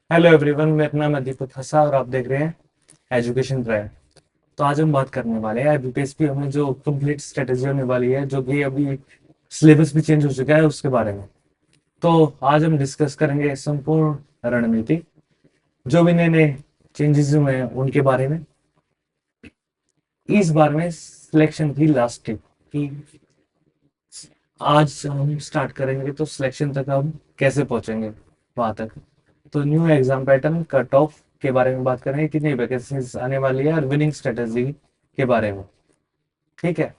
Hello everyone, मेरा नाम है दीपक हसा और आप देख रहे हैं एजुकेशन ट्राय। तो आज हम बात करने वाले हैं यूपीएससी हमें जो कंप्लीट स्ट्रेटेजी होने वाली है, जो कि अभी सिलेबस भी चेंज हो चुका है उसके बारे में। तो आज हम डिस्कस करेंगे संपूर्ण रणनीति, जो भी नए नए चेंजेस हुए हैं उनके बारे में। इस बार में सिलेक्शन की लास्ट टिप कि आज हम स्टार्ट करेंगे तो सिलेक्शन तक हम कैसे पहुंचेंगे वहां तक। तो new exam pattern, cut off के बारे में बात करेंगे, कितनी वैकेंसीज आने वाली है और विनिंग स्ट्रेटेजी के बारे में। ठीक है।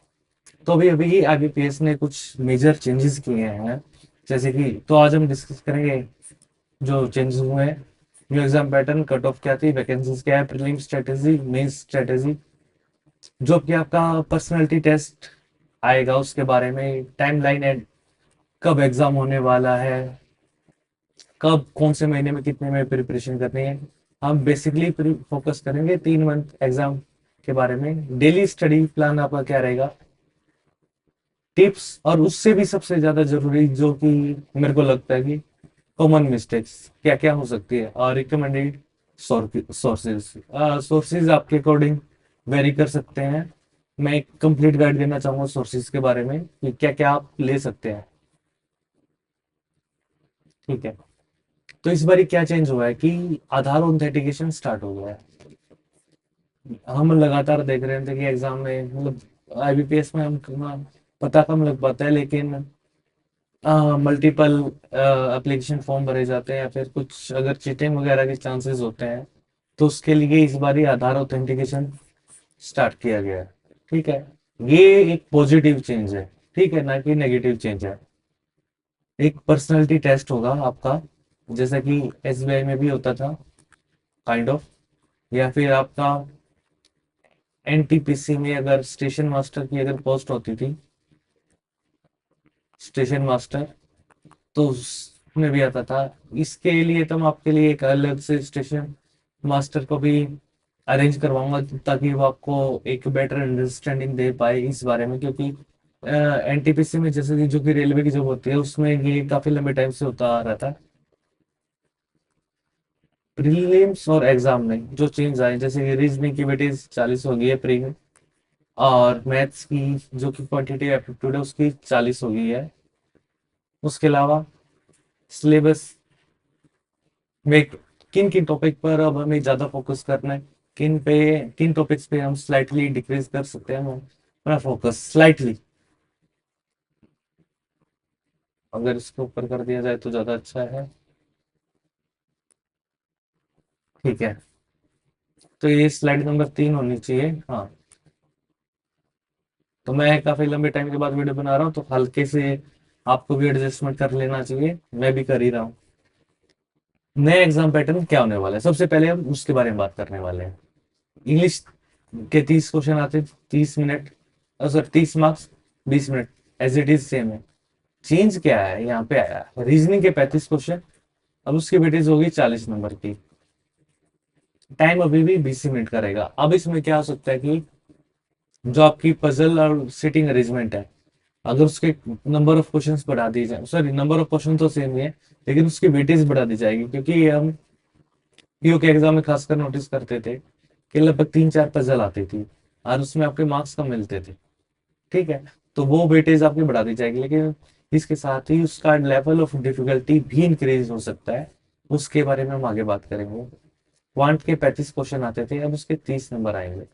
तो अभी अभी आईबीपीएस ने कुछ मेजर चेंजेस किए हैं, जैसे कि तो आज हम डिस्कस करेंगे जो चेंजेस हुए हैं। New exam pattern, cut off क्या थी, वैकेंसीज क्या है, प्रीलिम स्ट्रेटेजी, मेंस स्ट्रेटेजी, जो कि आपका पर्सनालिटी टेस्ट आएगा उसके बारे में, टाइमलाइन एंड कब एग्जाम होने वाला है, कब कौन से महीने में कितने में प्रिपरेशन करनी है। हम बेसिकली फोकस करेंगे 3 मंथ एग्जाम के बारे में। डेली स्टडी प्लान आपका क्या रहेगा, टिप्स, और उससे भी सबसे ज्यादा जरूरी जो कि मेरे को लगता है कि कॉमन मिस्टेक्स क्या क्या हो सकती है, और रिकमेंडेड सोर्सेज। सोर्सेज आपके अकॉर्डिंग वेरी कर सकते हैं। मैं एक कंप्लीट गाइड देना चाहूंगा सोर्सेज के बारे में कि क्या क्या आप ले सकते हैं। ठीक है। तो इस बार क्या चेंज हुआ है कि आधार ऑथेंटिकेशन स्टार्ट हो गया है। हम लगातार देख रहे थे कि एग्जाम में, मतलब आईबीपीएस में, हम पता कम लग पाता है, लेकिन मल्टीपल एप्लीकेशन फॉर्म भरे जाते हैं या फिर कुछ अगर चीटिंग वगैरह के चांसेस होते हैं, तो उसके लिए इस बार ही आधार ऑथेंटिकेशन स्टार्ट किया गया है। ठीक है। ये एक पॉजिटिव चेंज है, ठीक है, ना कि नेगेटिव चेंज है। एक पर्सनालिटी टेस्ट होगा आपका, जैसा कि एसबीआई में भी होता था, काइंड ऑफ। या फिर आपका एनटीपीसी में अगर स्टेशन मास्टर की अगर पोस्ट होती थी, स्टेशन मास्टर, तो उसमें भी आता था। इसके लिए तो मैं आपके लिए एक अलग से स्टेशन मास्टर को भी अरेंज करवाऊंगा, ताकि वो आपको एक बेटर अंडरस्टैंडिंग दे पाए इस बारे में, क्योंकि एनटीपीसी में जैसे कि जो कि रेलवे की जॉब होती है उसमें ये काफी लंबे टाइम से होता आ रहा था। प्रीलिम्स और एग्जाम में जो चेंज आए, जैसे कि रीजनिंग की वेटेज 40 हो गई है प्री में, और मैथ्स की जो कि क्वांटिटेटिव एप्टीट्यूड है उसकी 40 हो गई है। उसके अलावा सिलेबस में किन किन टॉपिक पर अब हमें ज्यादा फोकस करना है, किन टॉपिक्स पे हम स्लाइटली डिक्रीज कर सकते हैं अपना फोकस स्लाइटली। अगर इसको ऊपर कर दिया जाए तो ज्यादा अच्छा है। ठीक है। तो ये स्लाइड नंबर 3 होनी चाहिए। हाँ। तो मैं काफी लंबे टाइम के बाद वीडियो बना रहा हूँ, तो हल्के से आपको भी एडजस्टमेंट कर लेना चाहिए, मैं भी कर ही रहा हूँ। नया एग्जाम पैटर्न क्या होने वाला है, सबसे पहले हम उसके बारे में बात करने वाले हैं। इंग्लिश के 30 क्वेश्चन आते, 30 minute, sir 30 marks, 20 minute, as it is same है। चेंज क्या है यहाँ पे आया, रीजनिंग के 35 क्वेश्चन, अब उसकी वेटेज होगी 40 नंबर की। टाइम अभी भी 20 मिनट का रहेगा। अब इसमें क्या हो सकता है कि जो आपकी पजल और सिटिंग अरेंजमेंट है, अगर उसके नंबर ऑफ क्वेश्चंस बढ़ा दिए जाए, सॉरी नंबर ऑफ क्वेश्चन तो सेम ही है, लेकिन उसकी वेटेज बढ़ा दी जाएगी, क्योंकि हम पीओ के एग्जाम में खासकर नोटिस करते थे कि लगभग 3-4 पजल आती थी और उसमें आपके मार्क्स कम मिलते थे। ठीक है। तो वो वेटेज आपकी बढ़ा दी जाएगी, लेकिन इसके साथ ही उसका लेवल ऑफ डिफिकल्टी भी इंक्रीज हो सकता है। उसके बारे में हम आगे बात करेंगे। क्वांट के 35 क्वेश्चन आते थे, अब उसके 30 नंबर आएंगे।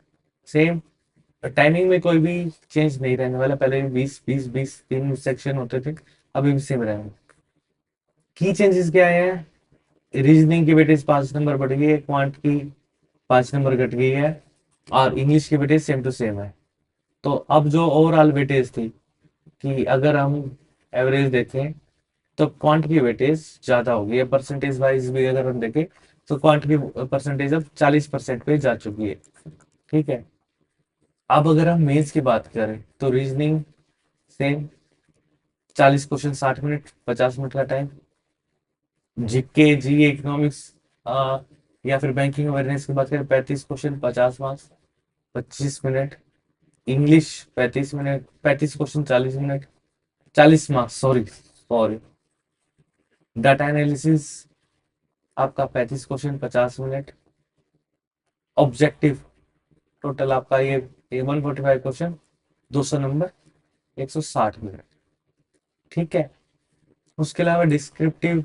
सेम टाइमिंग में कोई भी चेंज नहीं रहने वाला, पहले भी 20 20 20 3 सेक्शन होते थे, अभी भी सेम रहेंगे। की चेंजेस क्या है, रीजनिंग की वेटेज 5 नंबर बढ़ गई है, क्वांट की 5 नंबर घट गई है, और इंग्लिश की वेटेज सेम टू सेम है। तो अब जो ओवरऑल वेटेज थी, कि अगर हम एवरेज देखें, तो क्वांट की वेटेज ज्यादा हो गई है, परसेंटेज वाइज भी अगर हम देखें तो क्वांट की परसेंटेज अब 40% पे जा चुकी है। ठीक है। अब अगर हम मेंस की बात करें तो reasoning same, 40 question, 60 minute, 50 minute का टाइम। जीके, जी, इकोनॉमिक्स, या फिर बैंकिंग अवेयरनेस की बात करें, 35 question, 50 marks, 25 minute. English 35 minute, 35 question, 40 minute, 40 marks, sorry sorry. Data analysis आपका 35 क्वेश्चन 50 मिनट। ऑब्जेक्टिव टोटल आपका ये 145 क्वेश्चन 200 नंबर 160 मिनट। ठीक है। उसके अलावा डिस्क्रिप्टिव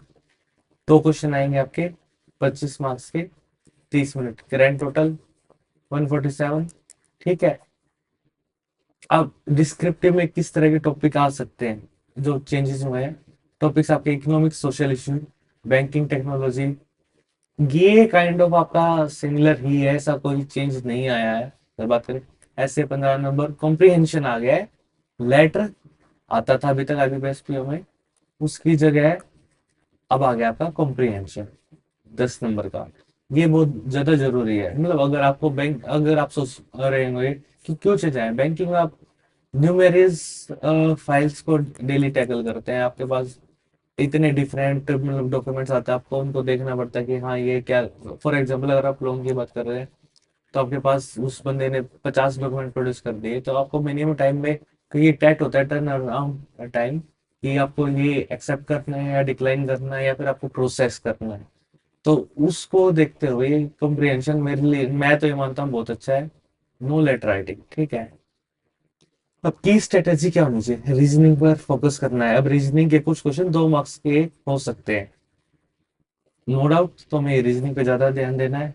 2 क्वेश्चन आएंगे आपके 25 मार्क्स के 30 मिनट, ग्रैंड टोटल 147। ठीक है। अब डिस्क्रिप्टिव में किस तरह के टॉपिक आ सकते हैं जो चेंजेस हुए हैं? टॉपिक्स आपके economics, social issue, banking technology, ये काइंड ऑफ आपका सिमिलर ही है, ऐसा कोई चेंज नहीं आया है। अगर बात करें ऐसे 15 नंबर कॉम्प्रिहेंशन आ गया है। लेटर आता था अभी तक आईबीपीएस में, उसकी जगह अब आ गया आपका कॉम्प्रिहेंशन 10 नंबर का। ये बहुत ज्यादा जरूरी है। मतलब अगर आपको बैंक, अगर आप सोच रहे होंगे कि क्यों से जाए बैंकिंग में, आप न्यूमेरियस फाइल्स को डेली टैकल करते हैं, आपके पास इतने डिफरेंट मतलब डॉक्यूमेंट्स आते हैं, आपको उनको देखना पड़ता है कि हाँ ये क्या। फॉर एग्जांपल अगर आप लोन की बात कर रहे हैं तो आपके पास उस बंदे ने 50 डॉक्यूमेंट प्रोड्यूस कर दिए, तो आपको मिनिमम टाइम में, कि ये टैट होता है टर्न अराउंड टाइम, कि आपको ये एक्सेप्ट करना है या डिक्लाइन करना है या फिर आपको प्रोसेस करना है। तो उसको देखते हुए कॉम्प्रिहेंशन मेरे लिए, मैं तो ये मानता हूँ बहुत अच्छा है। No letter writing. ठीक है। अब की स्ट्रेटेजी क्या होनी चाहिए? रीजनिंग पर फोकस करना है। अब रीजनिंग के कुछ क्वेश्चन 2 मार्क्स के हो सकते हैं, नो डाउट। तो हमें रीजनिंग पे ज्यादा ध्यान देना है।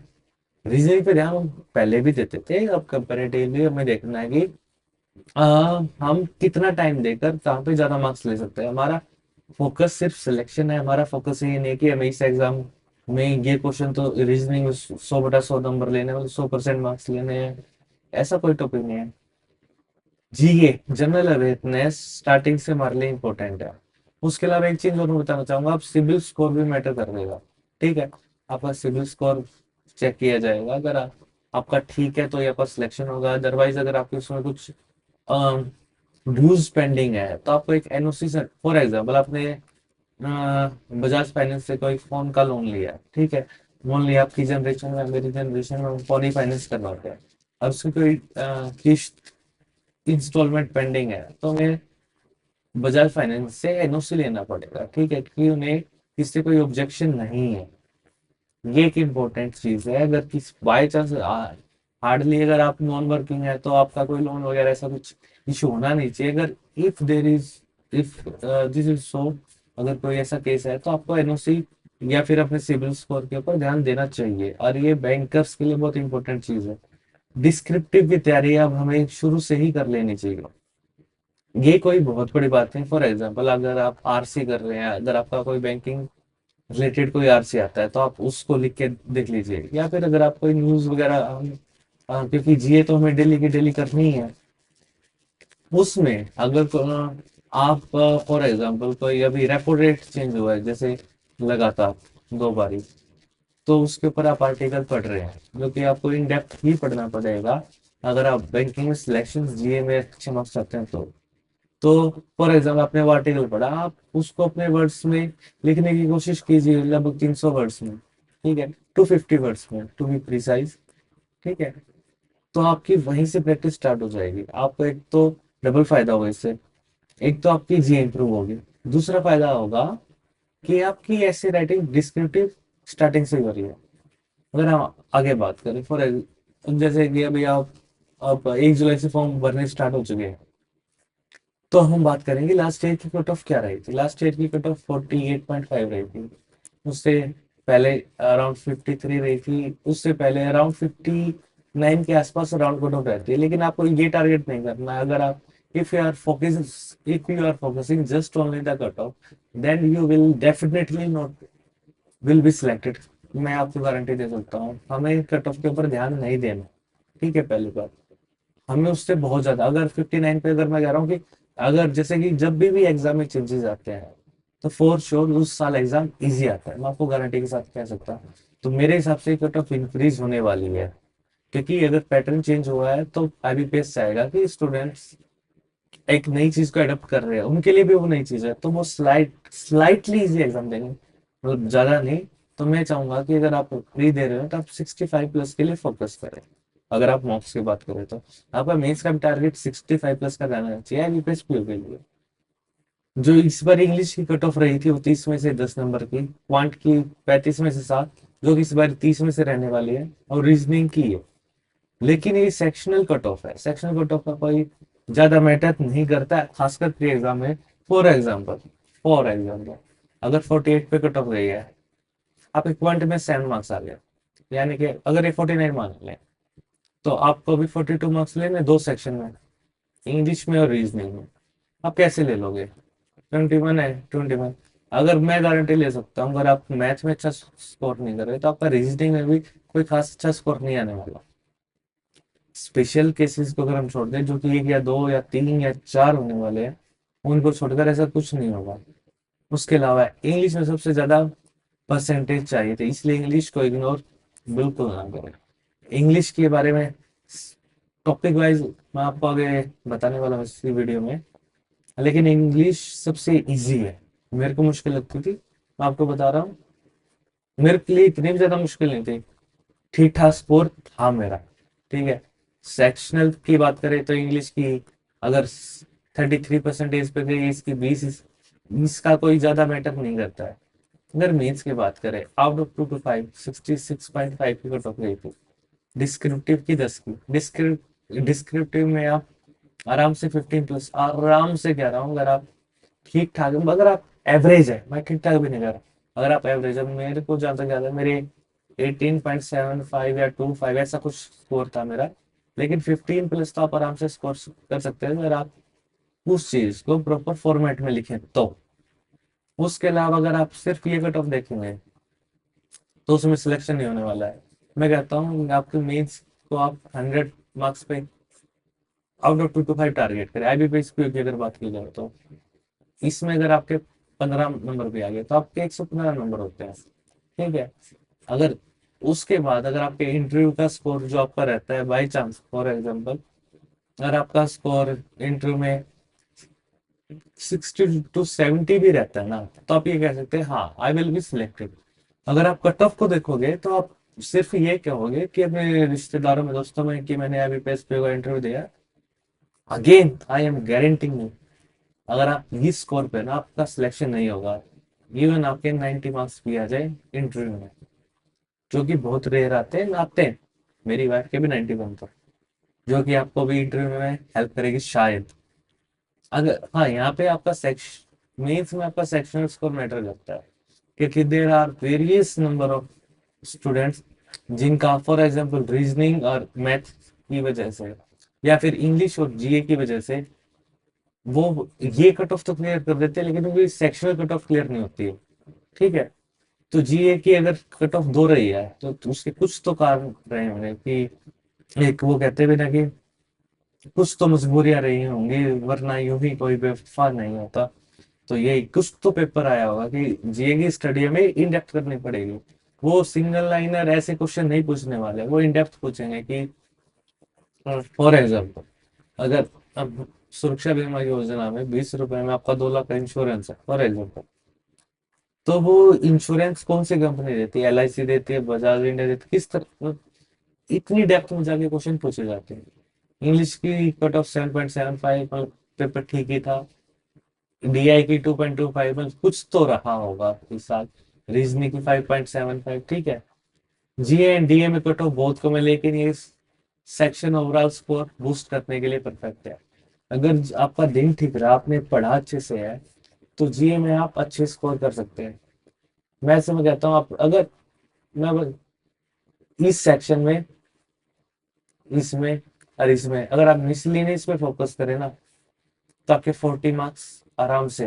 रीजनिंग पे ध्यान हम पहले भी देते थे, अब कंपेरेटिवली हमें देखना है कि आ, हम कितना टाइम देकर कहाँ पे ज्यादा मार्क्स ले सकते हैं। हमारा फोकस सिर्फ सिलेक्शन है, हमारा फोकस ये नहीं है कि हमें इस एग्जाम में ये क्वेश्चन तो रीजनिंग में 100/100 नंबर लेने वाले 100% मार्क्स लेने हैं, ऐसा कोई टॉपिक नहीं है। जीए जनरल अवेयरनेस स्टार्टिंग से हमारे लिए इंपॉर्टेंट है। उसके अलावा एक चीज और मैं बताना चाहूंगा, आप सिविल स्कोर भी मैटर कर देगा। ठीक है। आपका सिविल स्कोर चेक किया जाएगा। अगर आपका ठीक है तो ये आपका सिलेक्शन होगा, अदरवाइज अगर आपके उसमें कुछ ड्यूज पेंडिंग है तो आपको एक एनओसी से, फॉर एग्जाम्पल आपने बजाज फाइनेंस से कोई फोन का लोन लिया, ठीक है। लोन लिया, आपकी जनरेशन में मेरी जनरेशन में हम फोन ही फाइनेंस करवाते हैं। अब उसकी कोई किस्त इंस्टॉलमेंट पेंडिंग है तो हमें बजाज फाइनेंस से एनओसी लेना पड़ेगा। ठीक है, क्योंकि उन्हें किसी कोई ऑब्जेक्शन नहीं है। ये एक इम्पोर्टेंट चीज है। अगर किस बाय चांस हार्डली अगर आप नॉन वर्किंग है तो आपका कोई लोन वगैरह ऐसा कुछ इशू होना नहीं चाहिए। अगर if there is, if this is so, अगर कोई ऐसा केस है तो आपको एनओसी या फिर अपने सिबिल स्कोर के ऊपर ध्यान देना चाहिए, और ये बैंकर्स के लिए बहुत इंपॉर्टेंट चीज है। डिस्क्रिप्टिव की तैयारी अब हमें शुरू से ही कर लेनी चाहिए। ये कोई बहुत बड़ी बात नहीं। फॉर एग्जाम्पल अगर आप आरसी कर रहे हैं, अगर आपका कोई बैंकिंग रिलेटेड कोई आरसी आता है तो आप उसको लिख के देख लीजिए, या फिर अगर आप कोई न्यूज वगैरह क्योंकि जीए तो हमें डेली की डेली करनी ही है, उसमें अगर आप फॉर एग्जाम्पल कोई अभी रेपो रेट चेंज हुआ है जैसे लगातार 2 बारी, तो उसके ऊपर आप आर्टिकल पढ़ रहे हैं जो कि आपको इन डेप्थ ही पढ़ना पड़ेगा अगर आप बैंकिंग में सिलेक्शन जीए में अच्छे मार्क्स चाहते हैं तो फॉर एग्जाम्पल आपने वो आर्टिकल पढ़ा, आप उसको अपने वर्ड्स में लिखने की कोशिश कीजिए, लगभग 300 वर्ड्स में। ठीक है, 250 वर्ड्स में टू बी प्रिसाइज। ठीक है। तो आपकी वहीं से प्रैक्टिस स्टार्ट हो जाएगी। आपको एक तो डबल फायदा होगा इससे, एक तो आपकी जी इंप्रूव होगी, दूसरा फायदा होगा कि आपकी ऐसे राइटिंग डिस्क्रिप्टिव स्टार्टिंग से ही हो रही है। अगर हम आगे बात करें फॉर जैसे कि अभी आप 1 जुलाई से फॉर्म भरने स्टार्ट हो चुके हैं, तो हम बात करेंगे लास्ट ईयर की कट ऑफ क्या रही थी। लास्ट ईयर की कट ऑफ 48.5 रही थी। उससे पहले अराउंड 53 रही थी। उससे पहले अराउंड 59 के आसपास अराउंड कट ऑफ रहती है। लेकिन आपको ये टारगेट नहीं करना है। अगर आप, if you are focusing just only the cut off, then you will definitely not will be selected. मैं आपको गारंटी दे सकता हूँ, हमें कट ऑफ के ऊपर ध्यान नहीं देना। ठीक है, पहली बात। हमें उससे बहुत ज्यादा, अगर 59 पे, अगर मैं कह रहा हूँ कि अगर जैसे कि जब भी एग्जाम में चेंजेस आते हैं तो फॉर श्योर उस साल एग्जाम इजी आता है, मैं आपको गारंटी के साथ कह सकता हूँ। तो मेरे हिसाब से कट ऑफ इंक्रीज होने वाली है, क्योंकि अगर पैटर्न चेंज हुआ है तो आईबीपीएस चाहेगा कि स्टूडेंट्स एक नई चीज को अडॉप्ट कर रहे हैं, उनके लिए भी वो नई चीज है, तो वो स्लाइटली इजी एग्जाम देंगे, मतलब ज्यादा नहीं। तो मैं चाहूंगा कि अगर आप प्री दे रहे हो तो आप 65 प्लस के लिए फोकस करें। अगर आप मॉक्स की बात करें तो आपका मेंस का टारगेट 65 प्लस का रहना चाहिए आईबीपीएस पीओ के लिए। जो इस बार इंग्लिश की कट ऑफ रही थी वो 30 में से 10 नंबर की, क्वांट की 35 में से 7, जो कि इस बार 30 में से रहने वाली है, और रीजनिंग की है। लेकिन ये सेक्शनल कट ऑफ है, सेक्शनल कट ऑफ का कोई ज्यादा मैटर नहीं करता है, खासकर प्री एग्जाम में। फॉर एग्जाम्पल अगर 48 पे कट ऑफ गई है, आपके क्वांट में 7 मार्क्स आ गए, यानी कि अगर ये 49 मान लें, तो आपको भी 42 मार्क्स लेने दो सेक्शन में, इंग्लिश में और रीजनिंग में। आप कैसे ले लोगे? 21 है, 21। अगर मैं गारंटी ले सकता हूँ, अगर आप मैथ में अच्छा स्कोर नहीं कर रहे तो आपका रीजनिंग में भी कोई खास अच्छा स्कोर नहीं आने वाला। स्पेशल केसेस को अगर हम छोड़ दें, जो कि एक या दो या तीन या चार होने वाले हैं, उनको छोड़कर ऐसा कुछ नहीं होगा। उसके अलावा इंग्लिश में सबसे ज्यादा परसेंटेज चाहिए थे, इसलिए इंग्लिश को इग्नोर बिल्कुल ना करें। इंग्लिश के बारे में टॉपिक वाइज मैं आपको आगे बताने वाला हूँ इसी वीडियो में, लेकिन इंग्लिश सबसे इजी है। मेरे को मुश्किल लगती थी, मैं आपको बता रहा हूँ, मेरे लिए इतनी भी ज्यादा मुश्किल नहीं थी, ठीक ठाक स्कोर था मेरा। ठीक है। सेक्शनल की बात करें तो इंग्लिश की अगर 33% पे गई, इसकी 20, इसका कोई ज्यादा मैटर नहीं करता है। अगर मेंस की बात करें, आउट ऑफ 2 to 5 66.5 की कट ऑफ गई थी। डिस्क्रिप्टिव की 10 की, डिस्क्रिप्टिव में आप आराम से 15+, आराम से कह रहा हूँ। अगर आप ठीक ठाक, अगर आप एवरेज है, मैं ठीक ठाक भी नहीं कर रहा, अगर आप एवरेज है, मेरे को जहाँ तक याद है मेरे 18.75 या 25 ऐसा कुछ स्कोर था मेरा। लेकिन 15+ तो आप आराम से स्कोर कर सकते हैं अगर आप उस चीज को प्रॉपर फॉर्मेट में लिखें तो। उसके अलावा अगर आप सिर्फ ये कट ऑफ देखेंगे तो उसमें सिलेक्शन नहीं होने वाला है। मैं कहता हूँ आपके मेंस को आप 100 मार्क्स पे आउट ऑफ 2 to 5 टारगेट करें। IBPS की अगर बात की जाए तो इसमें अगर आपके 15 नंबर भी आ गए तो आपके 115 नंबर होते हैं। ठीक है। अगर उसके बाद अगर आपके इंटरव्यू का स्कोर जो आपका रहता है, बाई चांस फॉर एग्जाम्पल अगर आपका स्कोर इंटरव्यू में 60 to 70 भी रहता है ना, तो आप ये कह सकते हैं हाँ आई विल बी सिलेक्टेड। अगर आप कट ऑफ को देखोगे तो आप सिर्फ ये कहोगे कि अपने रिश्तेदारों में, दोस्तों में, कि मैंने IBPS पे इंटरव्यू दिया, अगेन आई एम गारंटिंग, अगर आप इस स्कोर पे ना आपका सिलेक्शन नहीं होगा। इवन आपके 90 मार्क्स भी आ जाए इंटरव्यू में, जो कि बहुत रेयर आते हैं। मेरी वाइफ के भी 91 था, जो कि आपको भी इंटरव्यू में हेल्प करेगी शायद। अगर हाँ, यहाँ पे आपका सेक्शन मेंस में आपका सेक्शनल स्कोर मैटर करता है, क्योंकि there are various number of students जिनका फॉर एग्जांपल रीजनिंग और मैथ की वजह से, या फिर इंग्लिश और GA की वजह से, वो ये कट ऑफ तो क्लियर कर देते हैं, लेकिन उनकी सेक्शनल कट ऑफ क्लियर नहीं होती है। ठीक है। तो GA की अगर कट ऑफ दो रही है तो उसके कुछ तो कारण रहे होंगे कि एक वो कहते भी ना कि कुछ तो मजबूरियां रही होंगी, वरना यूं ही कोई बेवफा नहीं होता। तो ये कुछ तो पेपर आया होगा कि GA की स्टडी हमें इन डेप्थ करनी पड़ेगी। वो सिंगल लाइनर ऐसे क्वेश्चन नहीं पूछने वाले, वो इन डेप्थ पूछेंगे कि फॉर एग्जाम्पल अगर अब सुरक्षा बीमा योजना में 20 रुपए में आपका 2 लाख का इंश्योरेंस है फॉर एग्जाम्पल, तो वो इंश्योरेंस कौन सी कंपनी देती है? LIC देती है, बजाज इंडिया देती है, किस तरह? इतनी डेप्थ में जाके क्वेश्चन पूछे जाते हैं। इंग्लिश की कट ऑफ 7.75, मतलब पेपर ठीक ही था। DI की 2.25, मतलब कुछ तो रहा होगा इस साल। रीजनिंग की 5.75, ठीक है। GA एंड DA में कट ऑफ बहुत कम है, लेकिन ये सेक्शन ओवरऑल स्कोर बूस्ट करने के लिए परफेक्ट है। अगर आपका दिन ठीक रहा, आपने पढ़ा अच्छे से है, तो GA में आप अच्छे स्कोर कर सकते हैं। मैं ऐसे में कहता हूँ, आप अगर मैं इस सेक्शन में, इसमें और इसमें अगर आप मिसलिनियस पे फोकस करें ना, तो आपके 40 मार्क्स आराम से।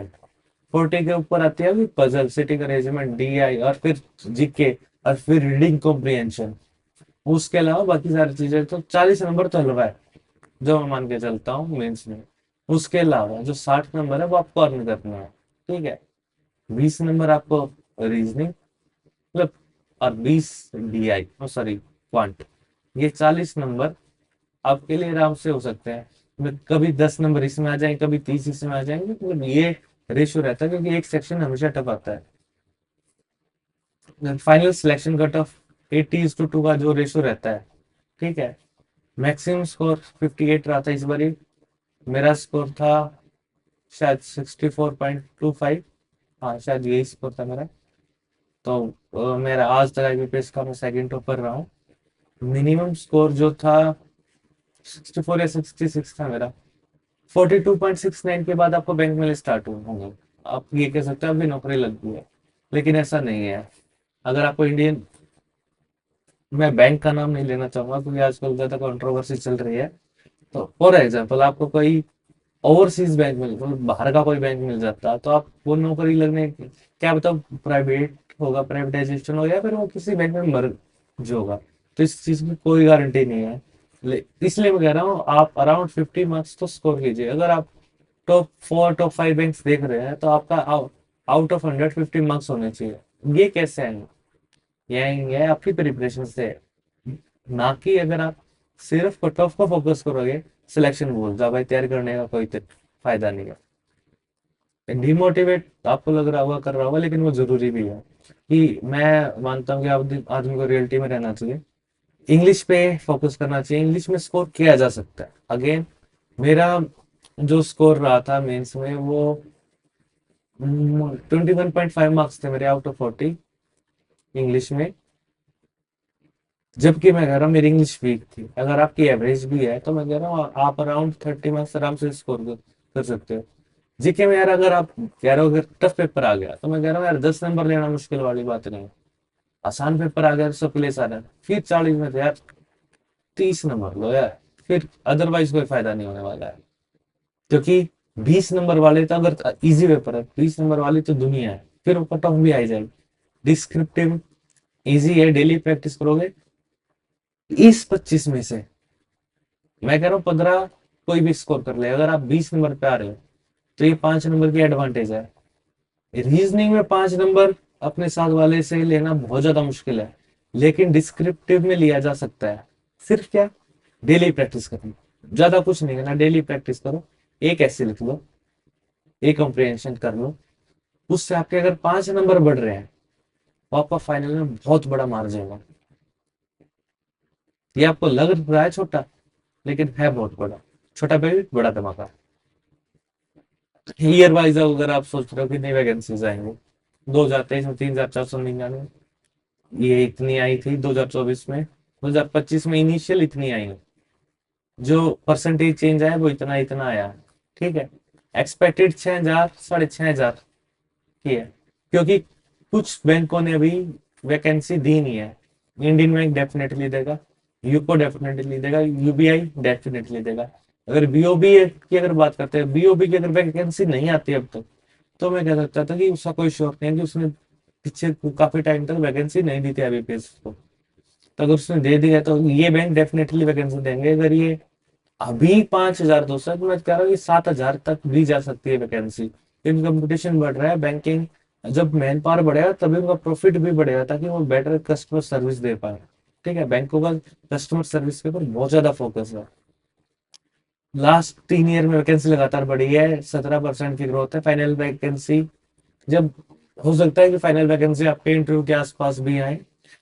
40 के ऊपर आती है पजल, सिटिंग अरेंजमेंट, DI, और फिर GK, और फिर रीडिंग कॉम्प्रिहेंशन। उसके अलावा बाकी सारी चीजें तो 40 नंबर तो हलवा है, जो मैं मान के चलता हूँ मेंस में। उसके अलावा जो 60 नंबर है वो आपको अर्न करना है। ठीक है। 20 नंबर आपको रीजनिंग, मतलब, और 20 DI, सॉरी क्वांट, ये 40 नंबर आपके लिए आराम से हो सकते हैं। कभी 10 नंबर इसमें आ जाएंगे, कभी 30 इसमें आ जाएंगे, मतलब ये रेशियो रहता है, क्योंकि एक सेक्शन हमेशा टफ आता है। फाइनल सिलेक्शन कट ऑफ 80:2 का जो रेशियो रहता है। ठीक है। मैक्सिमम स्कोर 58 रहा था इस बारी, मेरा स्कोर था शायद 64.25। हाँ शायद यही स्कोर था मेरा। तो मेरा आज तक आईबीपीएस का मैं सेकंड टॉपर रहा हूँ। मिनिमम स्कोर जो था 64 या 66 था मेरा। 42.69 के बाद आपको बैंक मिले स्टार्ट होंगे। आप ये कह सकते हो अभी नौकरी लग गई है, लेकिन ऐसा नहीं है। अगर आपको इंडियन, मैं बैंक का नाम नहीं लेना चाहूंगा क्योंकि आजकल ज्यादा कंट्रोवर्सी चल रही है। तो फॉर एग्जाम्पल आपको कोई ओवरसीज बैंक मिल, मतलब बाहर का कोई बैंक मिल जाता तो आप वो नौकरी लगने, क्या बताओ, प्राइवेट होगा, प्राइवेटाइजेशन होगा, या फिर वो किसी बैंक में मर्ज होगा। तो इस चीज की कोई गारंटी नहीं है। इसलिए मैं कह रहा हूँ आप अराउंड 50 मार्क्स तो स्कोर कीजिए। अगर आप टॉप 4 टॉप 5 बैंक्स देख रहे हैं तो आपका आउट ऑफ 150 मार्क्स होने चाहिए। ये कैसे आएंगे? ये आएंगे आपकी प्रिपरेशन से। ना कि अगर आप सिर्फ कट ऑफ को फोकस करोगे, सिलेक्शन बोल जा भाई तैयार करने का कोई फायदा नहीं है। डिमोटिवेट आपको लग रहा होगा, कर रहा होगा, लेकिन वो जरूरी भी है। कि मैं मानता हूँ कि आदमी को रियलिटी में रहना चाहिए, इंग्लिश पे फोकस करना चाहिए, इंग्लिश में स्कोर किया जा सकता है। अगेन मेरा जो स्कोर रहा था मेंस में वो 21.5 मार्क्स थे मेरे आउट ऑफ 40 इंग्लिश में। जबकि मैं कह रहा हूँ मेरी इंग्लिश वीक थी। अगर आपकी एवरेज भी है तो मैं कह रहा हूँ आप अराउंड 30 मार्क्स आराम से स्कोर कर सकते हो। जीके में यार अगर आप कह रहे हो अगर टफ पेपर आ गया तो मैं कह रहा हूँ यार 10 नंबर लेना मुश्किल वाली बात नहीं है। आसान पेपर आ गया तो सबके लिए सारा है। फिर 40 में तो यार 30 नंबर लो यार। फिर अदरवाइज कोई फायदा नहीं होने वाला है। क्योंकि 20 नंबर वाले तो, अगर इजी पेपर है 20 नंबर वाली तो दुनिया है, फिर वो कट ऑफ भी आ जाएगी। डिस्क्रिप्टिव इजी है, डेली प्रैक्टिस करोगे। इस 25 में से मैं कह रहा हूँ 15 कोई भी स्कोर कर ले। अगर आप 20 नंबर पे आ रहे हो तो ये 5 नंबर की एडवांटेज है। रीजनिंग में 5 नंबर अपने साथ वाले से लेना बहुत ज्यादा मुश्किल है, लेकिन डिस्क्रिप्टिव में लिया जा सकता है। सिर्फ क्या, डेली प्रैक्टिस करनी, ज्यादा कुछ नहीं करना, डेली प्रैक्टिस करो। एक ऐसे लिख लो, एक कॉम्प्रिहेंशन कर लो, उससे आपके अगर 5 नंबर बढ़ रहे हैं तो आपका फाइनल में बहुत बड़ा मार्जिन है। ये आपको लग रहा है छोटा, लेकिन है बहुत बड़ा। छोटा पे भी बड़ा धमाका। ईयर वाइज अगर आप सोच रहे हो कितनी वैकेंसीज आएंगे, 2023 में 3,499, ये इतनी आई थी 2024 में, 2025 में इनिशियल इतनी आई है। जो परसेंटेज चेंज आया वो इतना इतना आया। ठीक है, एक्सपेक्टेड 6,000 6,500 की है। क्योंकि कुछ बैंकों ने अभी वैकेंसी दी नहीं है। इंडियन बैंक डेफिनेटली देगा, यूको डेफिनेटली देगा, यूबीआई डेफिनेटली देगा। अगर बीओबी की अगर बात करते हैं, बीओबी की अगर वैकेंसी नहीं आती अब तक, तो मैं कह सकता था कि उसका कोई शौक नहीं है कि उसने पीछे काफी टाइम तक वैकेंसी नहीं दी थी आईबीपीएस को। तो अगर उसने दे दिया तो ये बैंक डेफिनेटली वैकेंसी देंगे। अगर ये अभी 5,200, तो मैं कह रहा हूँ ये 7,000 तक भी जा सकती है वैकेंसी। लेकिन कंपटीशन बढ़ रहा है बैंकिंग, जब मैन पावर बढ़ेगा तभी उनका प्रॉफिट भी बढ़ेगा, ताकि वो बेटर कस्टमर सर्विस दे पाए। ठीक है, बैंकों का कस्टमर सर्विस के ऊपर बहुत ज्यादा फोकस है। लास्ट 3 ईयर में वैकेंसी लगातार बढ़ी है, 17% की ग्रोथ है। फाइनल वैकेंसी जब, हो सकता है कि फाइनल वैकेंसी आपके इंटरव्यू के आसपास भी आए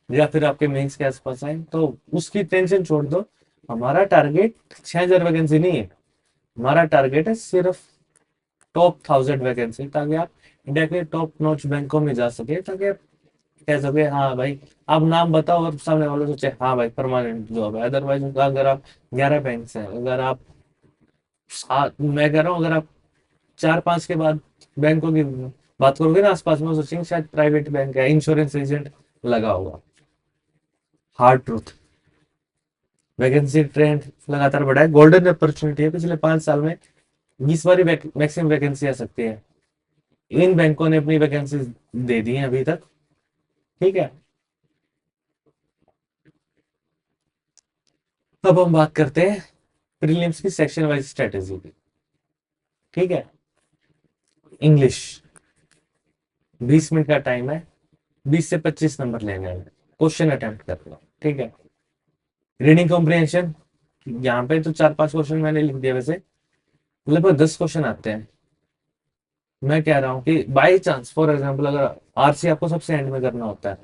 या फिर आपके मेंस के आसपास आए, तो उसकी टेंशन छोड़ दो। हमारा टारगेट 6,000 वैकेंसी नहीं है। हमारा टारगेट है सिर्फ टॉप 1,000 वैकेंसी, ताकि आप इंडिया के टॉप नॉच बैंकों में जा सके, ताकि आप कह सके हाँ भाई, आप नाम बताओ और सामने वाले सोचे हाँ भाई परमानेंट जॉब है। अदरवाइज अगर आप 11 बैंक से हैं, अगर आप मैं कह रहा हूँ अगर आप 4-5 के बाद बैंकों की बात करोगे ना आसपास में, वो सोचेंगे शायद प्राइवेट बैंक है, इंश्योरेंस एजेंट लगा होगा। हार्ड ट्रूथ, वैकेंसी ट्रेंड लगातार बढ़ा है, गोल्डन अपॉर्चुनिटी है। पिछले 5 साल में 20 बार मैक्सिमम वैकेंसी आ सकती है। इन बैंकों ने अपनी वैकेंसी दे दी है अभी तक। ठीक है, अब हम बात करते हैं प्रीलिम्स की सेक्शन वाइज स्ट्रेटेजी की। ठीक है, इंग्लिश 20 मिनट का टाइम है, 20 से 25 नंबर लेने हैं। क्वेश्चन अटेम्प्ट कर लो। ठीक है, रीडिंग कॉम्प्रिहेंशन, यहाँ पे तो 4-5 क्वेश्चन मैंने लिख दिया, वैसे लगभग 10 क्वेश्चन आते हैं। मैं कह रहा हूँ कि बाई चांस फॉर एग्जाम्पल अगर आरसी आपको सबसे एंड में करना होता है,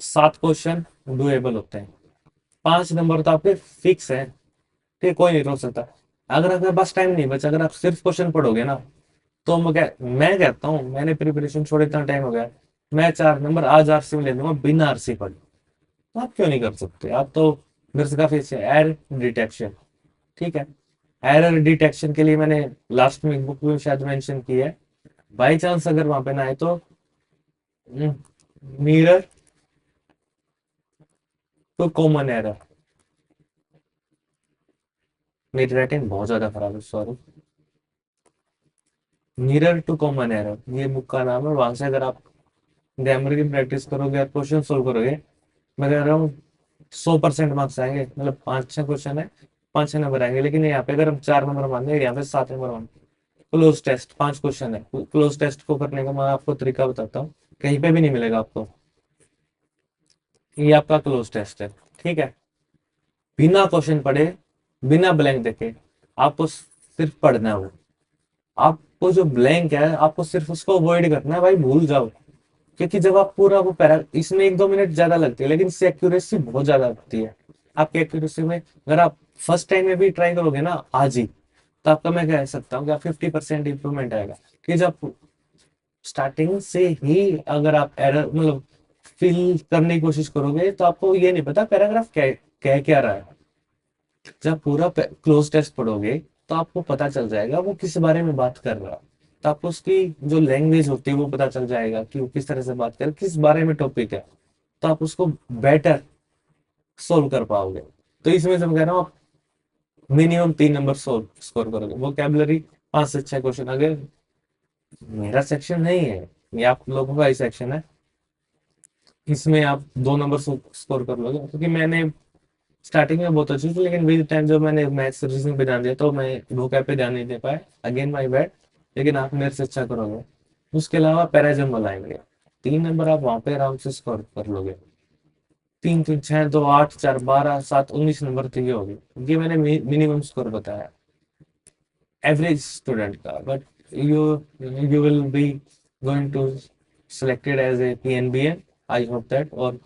7 क्वेश्चन डुएबल होते हैं। 5 नंबर तो आपके फिक्स है। ठीक, कोई नहीं रोक सकता। अगर आपके पास टाइम नहीं बचा, अगर आप सिर्फ क्वेश्चन पढ़ोगे ना, तो मैं कहता हूँ, मैंने प्रिपरेशन छोड़े इतना टाइम हो गया, मैं 4 नंबर आज आरसी में ले लूंगा बिना आरसी पढ़े। तो आप क्यों नहीं कर सकते? आप तो मेरे से काफी अच्छे एरर डिटेक्शन, ठीक है, एरर डिटेक्शन के लिए मैंने लास्ट में एक बुक में शायद मेंशन की है, बाई चांस अगर वहां पे ना आए तो मिरर टू कॉमन एरर। मेरी राइटिंग बहुत ज्यादा खराब है, sorry. Mirror to common error ये बुक का नाम है। वहां से अगर आप ग्रामर की प्रैक्टिस करोगे और क्वेश्चन सोल्व करोगे, मैं कह रहा हूँ 100% मार्क्स आएंगे। मतलब 5-6 क्वेश्चन है, 5-6 नंबर आएंगे। लेकिन यहाँ पे अगर हम 4 नंबर मान दें, यहाँ पे 7 नंबर मान, क्लोज टेस्ट 5 क्वेश्चन है। क्लोज टेस्ट को करने का मैं आपको तरीका बताता हूँ, कहीं पे भी नहीं मिलेगा आपको। ये आपका क्लोज टेस्ट है, ठीक है। बिना क्वेश्चन पढ़े, बिना ब्लैंक देखे, आपको सिर्फ पढ़ना है वो। आपको जो ब्लैंक है, आपको सिर्फ उसको अवॉइड करना है भाई, भूल जाओ। क्योंकि जब आप पूरा वो पैरा, इसमें 1-2 मिनट ज्यादा लगती है, लेकिन इससे एक्यूरेसी बहुत ज्यादा होती है। आपकी एक्यूरेसी में अगर आप फर्स्ट टाइम में भी ट्राई करोगे ना आज ही, तो आपका मैं कह सकता हूँ कि आप 50% इंप्रूवमेंट आएगा। कि जब स्टार्टिंग से ही अगर आप एरर मतलब फिल करने की कोशिश करोगे, तो आपको ये नहीं पता पैराग्राफ कह क्या रहा है। जब पूरा क्लोज टेस्ट पढ़ोगे, तो आपको पता चल जाएगा वो किस बारे में बात कर रहा है। तो आपको उसकी जो लैंग्वेज होती है वो पता चल जाएगा कि वो किस तरह से बात कर रहा है, किस बारे में टॉपिक है। तो आप उसको बेटर सोल्व कर पाओगे। तो इसमें से मैं कह रहा हूँ, आप मिनिमम 3 नंबर सोल्व स्कोर करोगे। वोकेबलरी 5 से 6 क्वेश्चन। अगर मेरा सेक्शन नहीं है, ये आप लोगों का ही सेक्शन है, इसमें आप 2 नंबर स्कोर कर लोगे। क्योंकि मैंने स्टार्टिंग में बहुत अच्छी थी, लेकिन विद टाइम जब मैंने मैथ्स रीजनिंग पे ध्यान दिया, तो मैं vocab पे ध्यान नहीं दे पाया। Again my bad. लेकिन आप मेरे से अच्छा करोगे। उसके अलावा पैराजम्बल आएंगे, 3 नंबर आप वहां पे आराम से स्कोर कर लोगे। 3 3 6 2 8 4 12 7 19 नंबर तो ये हो गए। ये मैंने मिनिमम स्कोर बताया एवरेज स्टूडेंट का। But you you will be going to selected as a PNBN, I hope that. और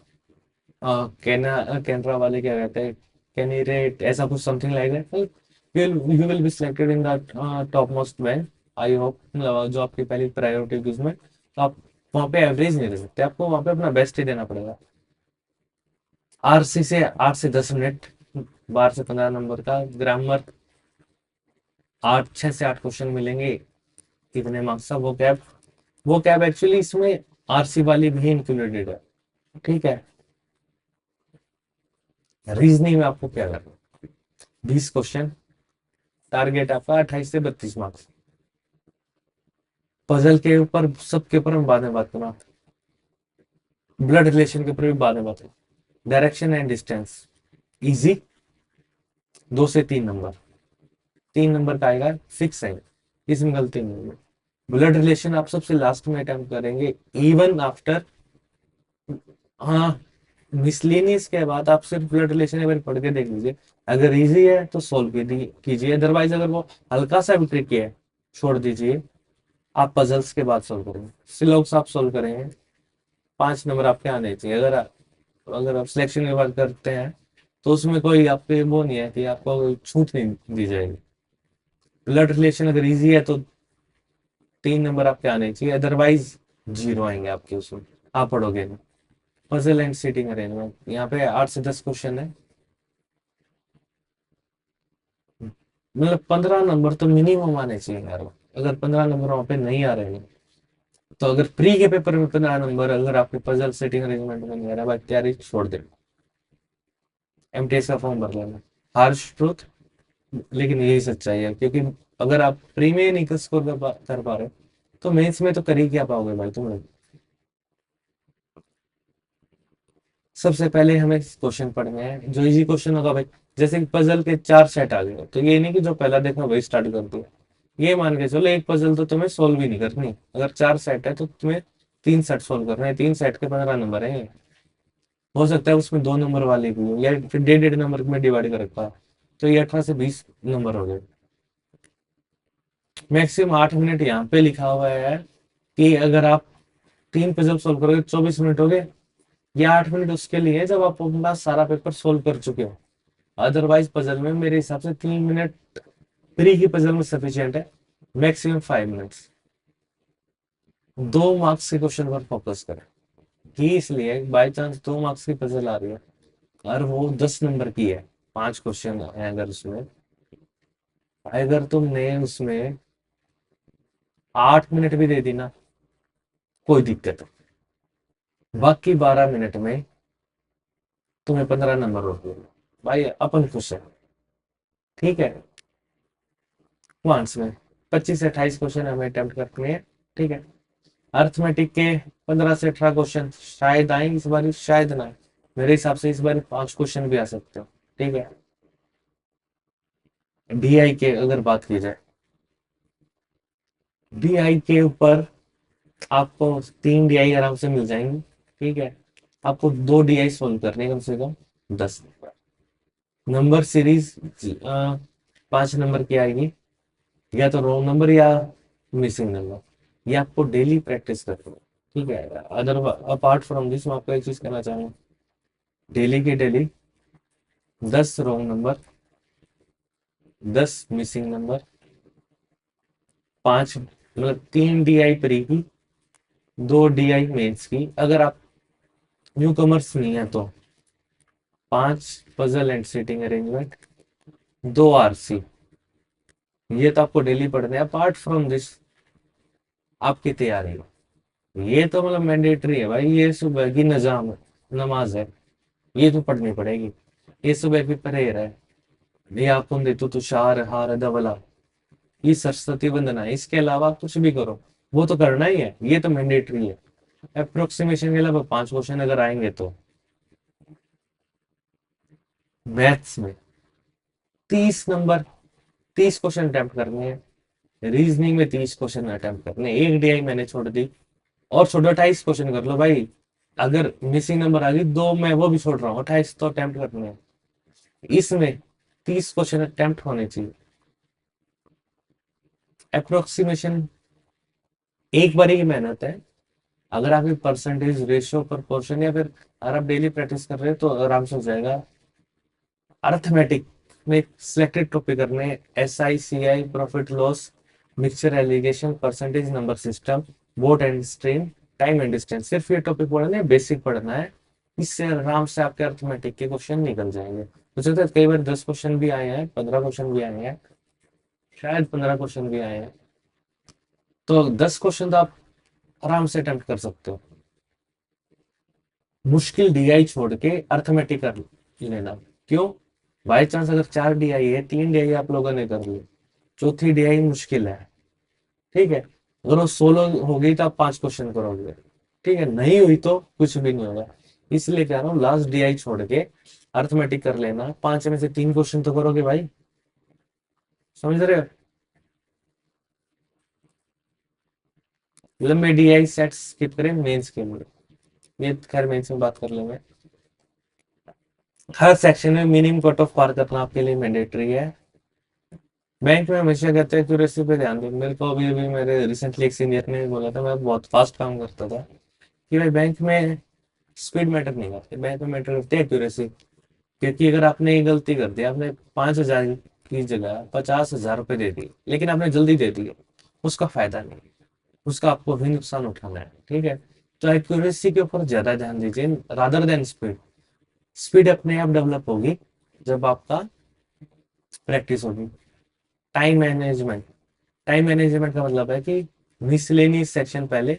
कैनरा वाले क्या कहते हैं, कैंडिडेट ऐसा कुछ something like that. You will be selected in the top most bank, I hope. जो आपकी पहली प्रायोरिटी होगी उसमें, तो आप वहाँ पे एवरेज नहीं दे सकते, आपको वहाँ पे अपना बेस्ट ही देना पड़ेगा। आरसी से 8 से 10 मिनट, 12 से 15 नंबर का ग्रामर, 6 से 8 क्वेश्चन मिलेंगे, कितने मार्क्स का। वो कैब एक्चुअली इसमें आरसी वाली भी इंक्लूडेड है, ठीक है। रीजनिंग में आपको क्या करना, 20 क्वेश्चन, टारगेट आपका 28 से 32 मार्क्स। पजल के ऊपर, सबके ऊपर हम बाद में बात करूँ, ब्लड रिलेशन के ऊपर भी बाद में बात करूँ। डायरेक्शन एंड डिस्टेंस इजी, 2 से 3 नंबर, 3 नंबर का आएगा, फिक्स है, इसमें गलती नहीं है। ब्लड रिलेशन आप सबसे लास्ट में अटेम्प्ट करेंगे, इवन आफ्टर, हाँ, मिसलिनियस के बाद आप सिर्फ ब्लड रिलेशन एक बार पढ़ के देख लीजिए। अगर इजी है तो सोल्व कीजिए, अदरवाइज अगर वो हल्का सा भी ट्रिकी है, छोड़ दीजिए। आप पजल्स के बाद सोल्व करेंगे, सिलोक्स आप सोल्व करेंगे, 5 नंबर आपके आने चाहिए। अगर आप सिलेक्शन की बात करते हैं, तो उसमें कोई आपके वो नहीं है कि आपको कोई छूट नहीं दी जाएगी। ब्लड रिलेशन अगर इजी है तो 3 नंबर आपके आने चाहिए, अदरवाइज जीरो आएंगे आपके उसमें, आप पढ़ोगे नहीं। पजल एंड सीटिंग अरेंजमेंट, यहाँ पे 8 से 10 क्वेश्चन है। मतलब 15 नंबर तो मिनिमम आने चाहिए यार। अगर 15 नंबर वहां पे नहीं आ रहे हैं, तो अगर प्री के पेपर में 15 नंबर अगर आपके पजल सेटिंग अरेंजमेंट में नहीं आ रहा, भाई तैयारी छोड़ दे, एमटीएस का फॉर्म भर लेना। हार्श ट्रूथ, लेकिन यही सच्चाई है। क्योंकि अगर आप प्री में नहीं स्कोर कर पा रहे, तो मेंस में तो कर ही क्या पाओगे भाई तुम लोग। सबसे पहले हमें क्वेश्चन पढ़ने हैं, जो इजी क्वेश्चन होगा भाई। जैसे कि पजल के 4 सेट आ गए, तो ये नहीं कि जो पहला देखा वही स्टार्ट कर दिया। ये मान के चलो एक पजल तो तुम्हें सोल्व ही नहीं करनी। अगर 4 सेट है तो तुम्हें 3 सेट सोल्व करना है, 3 सेट के 15 नंबर है। हो सकता है उसमें 2 नंबर वाले भी हो, या फिर 1.5 1.5 नंबर में डिवाइड कर रखा है, तो ये 18 से 20 नंबर हो गए। मैक्सिमम 8 मिनट यहाँ पे लिखा हुआ है कि अगर आप 3 पजल सोल्व करोगे 24 मिनट हो गए। ये 8 मिनट उसके लिए है जब आप अपना सारा पेपर सोल्व कर चुके हो। अदरवाइज पजल में मेरे हिसाब से 3 मिनट प्री की पजल में सफिशियंट है, मैक्सिमम 5 मिनट्स। 2 मार्क्स के क्वेश्चन पर फोकस करें। कि इसलिए बाई चांस 2 मार्क्स की पजल आ रही है और वो 10 नंबर की है, 5 क्वेश्चन है अगर उसमें, अगर तुमने उसमें 8 मिनट भी दे दी ना, कोई दिक्कत नहीं। बाकी 12 मिनट में तुम्हें 15 नंबर हो गए, भाई अपन खुश है। ठीक है, क्वांट्स में 25 से 28 क्वेश्चन हमें अटेम्प्ट करने हैं। ठीक है, अर्थमेटिक के 15 से 18 क्वेश्चन शायद आए इस बार, शायद ना आए। मेरे हिसाब से इस बार 5 क्वेश्चन भी आ सकते हो। ठीक है, डीआई के अगर बात की जाए, डीआई के ऊपर आपको 3 डीआई आराम से मिल जाएंगे। ठीक है, आपको 2 डीआई सोल्व करने हैं कम से कम 10 नंबर। नंबर सीरीज 5 नंबर की आएगी, या तो रॉन्ग नंबर या मिसिंग नंबर। ये आपको डेली प्रैक्टिस करनी है। ठीक है, अदर अपार्ट फ्रॉम दिस मैं आपको एक चीज कहना चाहूंगा, डेली की daily 10 wrong number, 10 missing number, 5 मतलब 3 डीआई प्री की, 2 डीआई मेंस की। अगर आप न्यू कमर्स नहीं है तो 5 puzzle and seating arrangement, 2 RC. ये तो आपको डेली पढ़ना है। अपार्ट फ्रॉम दिस आपकी तैयारी, ये तो मतलब मैंडेटरी है भाई, ये सुबह की नजाम नमाज है, ये तो पढ़नी पड़ेगी। ये सुबह की प्रेयर है, ये आप दे तू तुषार हार धवला, ये सरस्वती वंदना है। इसके अलावा आप कुछ भी करो, वो तो करना ही है, ये तो मैंडेटरी है। अप्रोक्सीमेशन के अलावा 5 क्वेश्चन अगर आएंगे तो मैथ्स में 30 नंबर, 30 क्वेश्चन अटेम्प्ट करने हैं। रीजनिंग में 30 क्वेश्चन अटेम्प्ट करने हैं। एक डीआई मैंने छोड़ दी, और छोड़ो 28 क्वेश्चन कर लो भाई। अगर मिसिंग नंबर आ गई 2, मैं वो भी छोड़ रहा हूँ, 28 तो अटेम्प्ट करने हैं। इसमें 30 क्वेश्चन अटेम्प्ट होने चाहिए। अप्रोक्सीमेशन एक बार ही मेहनत है। अगर आपकी परसेंटेज रेशियो प्रोपोर्शन, या फिर अगर आप डेली प्रैक्टिस कर रहे हो तो आराम से हो जाएगा। अर्थमेटिक में सिलेक्टेड टॉपिक करने, S I C I, profit loss, mixture alligation, percentage number system, boat and stream, time and distance. सिर्फ ये टॉपिक पढ़ना है, बेसिक पढ़ना है। इससे आराम से आपके अर्थमेटिक के क्वेश्चन निकल जाएंगे। हो सकता है कई बार 10 क्वेश्चन भी आए हैं, 15 क्वेश्चन भी आए हैं, शायद 15 क्वेश्चन भी आए हैं। तो 10 क्वेश्चन तो आप आराम से अटेम्प्ट कर सकते हो। मुश्किल डीआई छोड़ के अर्थमेटिक कर लेना। क्यों? बाई चांस अगर 4 डीआई है, 3 डीआई आप लोगों ने कर ली, चौथी डीआई मुश्किल है। ठीक है, अगर वो 16 हो गई तो आप 5 क्वेश्चन करोगे। ठीक है, नहीं हुई तो कुछ भी नहीं होगा। इसलिए कह रहा हूँ लास्ट डीआई छोड़ के अर्थमेटिक कर लेना, 5 में से 3 क्वेश्चन तो करोगे भाई। समझ रहे हो? लंबे डीआई सेट स्किप करें मेंस के लिए, ये खैर मेंस में बात कर लेंगे। हर सेक्शन में मिनिमम कट ऑफ पार करना आपके लिए मैंडेटरी है। बैंक में हमेशा कहते हैं एक्यूरेसी पे ध्यान दो। मेरे को अभी अभी मेरे रिसेंटली एक सीनियर ने बोला था, मैं बहुत फास्ट काम करता था, कि भाई बैंक में स्पीड मैटर नहीं करती, बैंक में मैटर करती है एक्यूरेसी। क्योंकि अगर आपने ये गलती कर दी, आपने 5,000 की जगह 50,000 रुपये दे दिए, लेकिन आपने जल्दी दे दिए, उसका फायदा नहीं, उसका आपको भी नुकसान उठाना है। ठीक है, तो एक्यूरेसी के ऊपर ज्यादा ध्यान दीजिए रादर देन स्पीड। स्पीड अपने आप डेवलप होगी जब आपका प्रैक्टिस होगी। टाइम मैनेजमेंट, टाइम मैनेजमेंट का मतलब है कि मिसलेनियस सेक्शन पहले,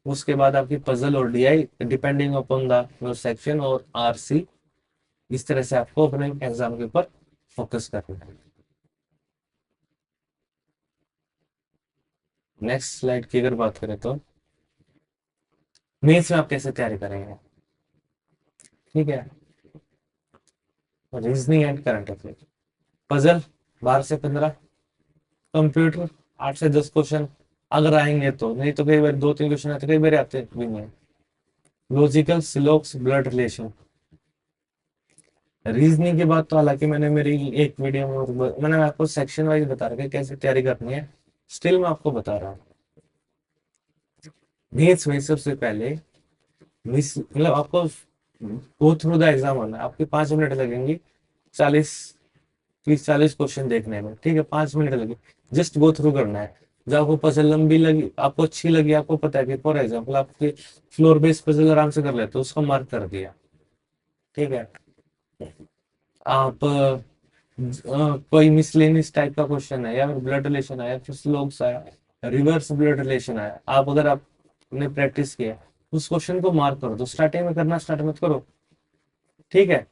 उसके बाद आपकी पजल और DI, depending upon the section, और आरसी। इस तरह से आपको अपने एग्जाम के ऊपर फोकस करना है। नेक्स्ट स्लाइड की अगर बात करें तो मेंस में आप कैसे तैयारी करेंगे। ठीक है, reasoning and current affair, puzzle 12 से 15, कंप्यूटर 8 से 10 क्वेश्चन अगर आएंगे तो, नहीं तो कई बार 2-3 क्वेश्चन आते, कई बार आते भी नहीं। लॉजिकल सिलोक्स ब्लड रिलेशन। रीजनिंग की बात तो हालांकि मैंने मेरी एक वीडियो में मैंने आपको सेक्शन वाइज बता रखा है कैसे तैयारी करनी है, स्टिल मैं आपको बता रहा हूँ। मेंस में सबसे पहले मिस मतलब आपको गो थ्रू द एग्जाम होना है। आपके 5 मिनट लगेंगे 40 30-40 क्वेश्चन देखने में, ठीक है, 5 मिनट लगे, जस्ट गो थ्रू करना है। जब आपको पजल लंबी लगी, आपको अच्छी लगी, आपको पता है कि फॉर एग्जाम्पल आपके फ्लोर बेस्ड पजल आराम से कर लेते हो, उसको मार्क कर दिया, ठीक है। आप कोई मिसलेनियस टाइप का क्वेश्चन है, या फिर ब्लड रिलेशन आया, फिर स्लोग्स आया, रिवर्स ब्लड रिलेशन आया, आप अगर आपने प्रैक्टिस किया उस क्वेश्चन को मार्क करो, तो स्टार्टिंग में करना स्टार्ट मत करो, ठीक है।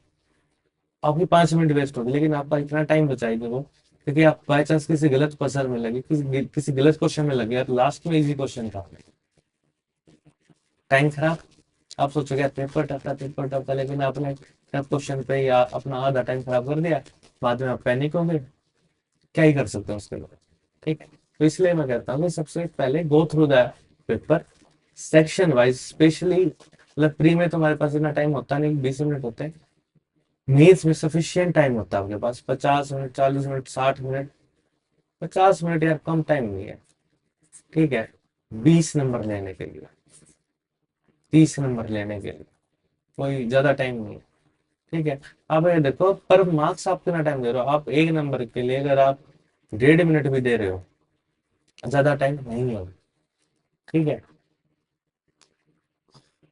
आपकी 5 मिनट वेस्ट होगी, लेकिन आपका इतना टाइम बचाएगी वो, क्योंकि आप बाई चांस किसी गलत पजल में लगे, किसी गलत क्वेश्चन में लगे और लास्ट में इजी क्वेश्चन था, टाइम खराब। आप सोचोगे यार पेपर टफ था, लेकिन आपने टफ क्वेश्चन पे या अपना आधा टाइम खराब कर दिया, बाद में आप पैनिक होंगे, क्या ही कर सकते हैं उसके लिए, ठीक है। तो इसलिए मैं कहता हूँ कि सबसे पहले go through the paper section wise, specially मतलब प्री में तो हमारे पास इतना टाइम होता नहीं, 20 मिनट होते हैं, मेंस में सफिशियंट टाइम होता है आपके पास, 50 मिनट, 40 मिनट, 60 मिनट। 50 मिनट यार कम टाइम नहीं है, ठीक है, 20 नंबर लेने के लिए, 30 नंबर लेने के लिए कोई ज्यादा टाइम नहीं है, ठीक है। अब ये देखो, पर मार्क्स आप कितना टाइम दे रहे हो, आप 1 नंबर के लिए अगर आप 1.5 मिनट भी दे रहे हो, ज्यादा टाइम नहीं है, ठीक है।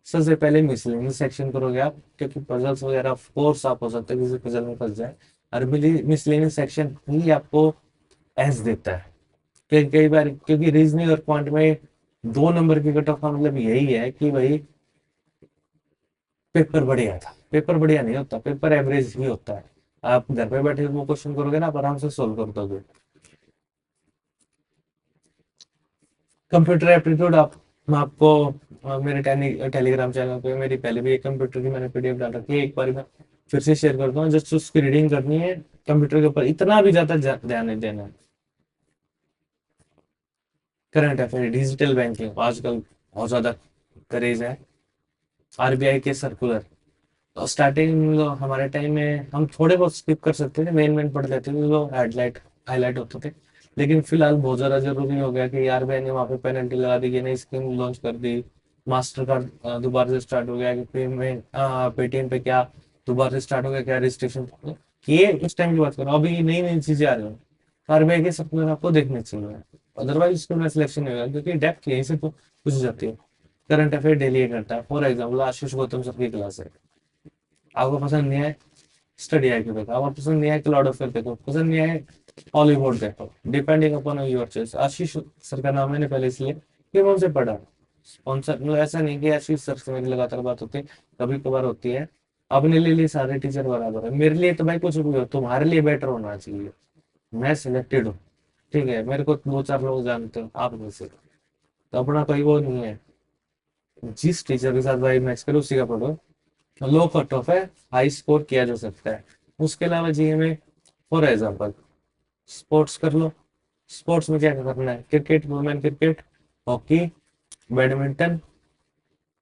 सबसे पहले मिसलेनियस सेक्शन करोगे आप, क्योंकि पजल्स वगैरह ऑफ कोर्स आप हो सकता है किसी पजल में फंस जाए, और मिसलेनियस सेक्शन ही आपको एस देता है। कई बार क्योंकि रीजनिंग और क्वांट में 2 नंबर की कट ऑफ का मतलब यही है कि भाई पेपर बढ़िया था, पेपर बढ़िया नहीं होता, पेपर एवरेज ही होता है। आप घर पे बैठे वो क्वेश्चन करोगे ना, आप आराम से सोल्व कर दोगे। कंप्यूटर एप्टीट्यूड आप, मैं आपको मेरे टेलीग्राम चैनल पे मेरी पहले भी एक कंप्यूटर की मैंने पीडीएफ डाल रखी है, एक बार मैं फिर से शेयर करता हूँ, जस्ट उसकी रीडिंग करनी है, कंप्यूटर के ऊपर इतना भी ज्यादा ध्यान नहीं देना है। करंट अफेयर, डिजिटल बैंकिंग आजकल बहुत ज्यादा क्रेज है, आरबीआई के सर्कुलर, तो स्टार्टिंग हमारे टाइम में हम थोड़े बहुत स्किप कर सकते थे, मेन मेन पढ़ लेते थे, जो हेडलाइट हाईलाइट होते थे। लेकिन फिलहाल बहुत ज्यादा जरूरी हो गया कि आरबीआई ने वहाँ पे पेनल्टी लगा दी, नई स्कीम लॉन्च कर दी, मास्टर कार्ड दोबारा से स्टार्ट हो गया, कि पेमेंट पेटीएम पे क्या दोबारा से स्टार्ट हो गया, क्या रिस्ट्रिक्शन, ये उस टाइम की बात करो, अभी नई नई चीजें आ रही हैं, आरबीआई के सर्कुलर आपको देखने चाहिए, अदरवाइज स्कूल में सिलेक्शन नहीं होगा, क्योंकि डेप्थ यहीं से तो पूछ जाती है। करंट अफेयर डेली ये करता है, for example Ashish Gautam sir की क्लास है, आपको पसंद नहीं है स्टडी आई देखो, आपको पसंद नहीं है क्लाउड ऑफ देखो, पसंद नहीं है हॉलीवुड देखो, depending upon your choice. Ashish sir का नाम मैंने पहले इसलिए कि मैं उनसे पढ़ा, स्पॉन्सर मतलब ऐसा नहीं कि आशीष सर से मेरी लगातार बात होती है, कभी कभार होती है। अपने लिए सारे टीचर बराबर है, मेरे लिए तो भाई कुछ भी हो, तुम्हारे लिए बेटर होना चाहिए, मैं सिलेक्टेड हूँ, ठीक है, मेरे को 2-4 लोग जानते हो आप में से, तो अपना कोई वो नहीं है, जिस टीचर के साथ भाई मैच करो उसी का पढ़ो, लो कट ऑफ है, हाई स्कोर किया जा सकता है। उसके अलावा जीए में फॉर एग्जाम्पल स्पोर्ट्स कर लो, स्पोर्ट्स में क्या करना है, cricket, women cricket, hockey, badminton,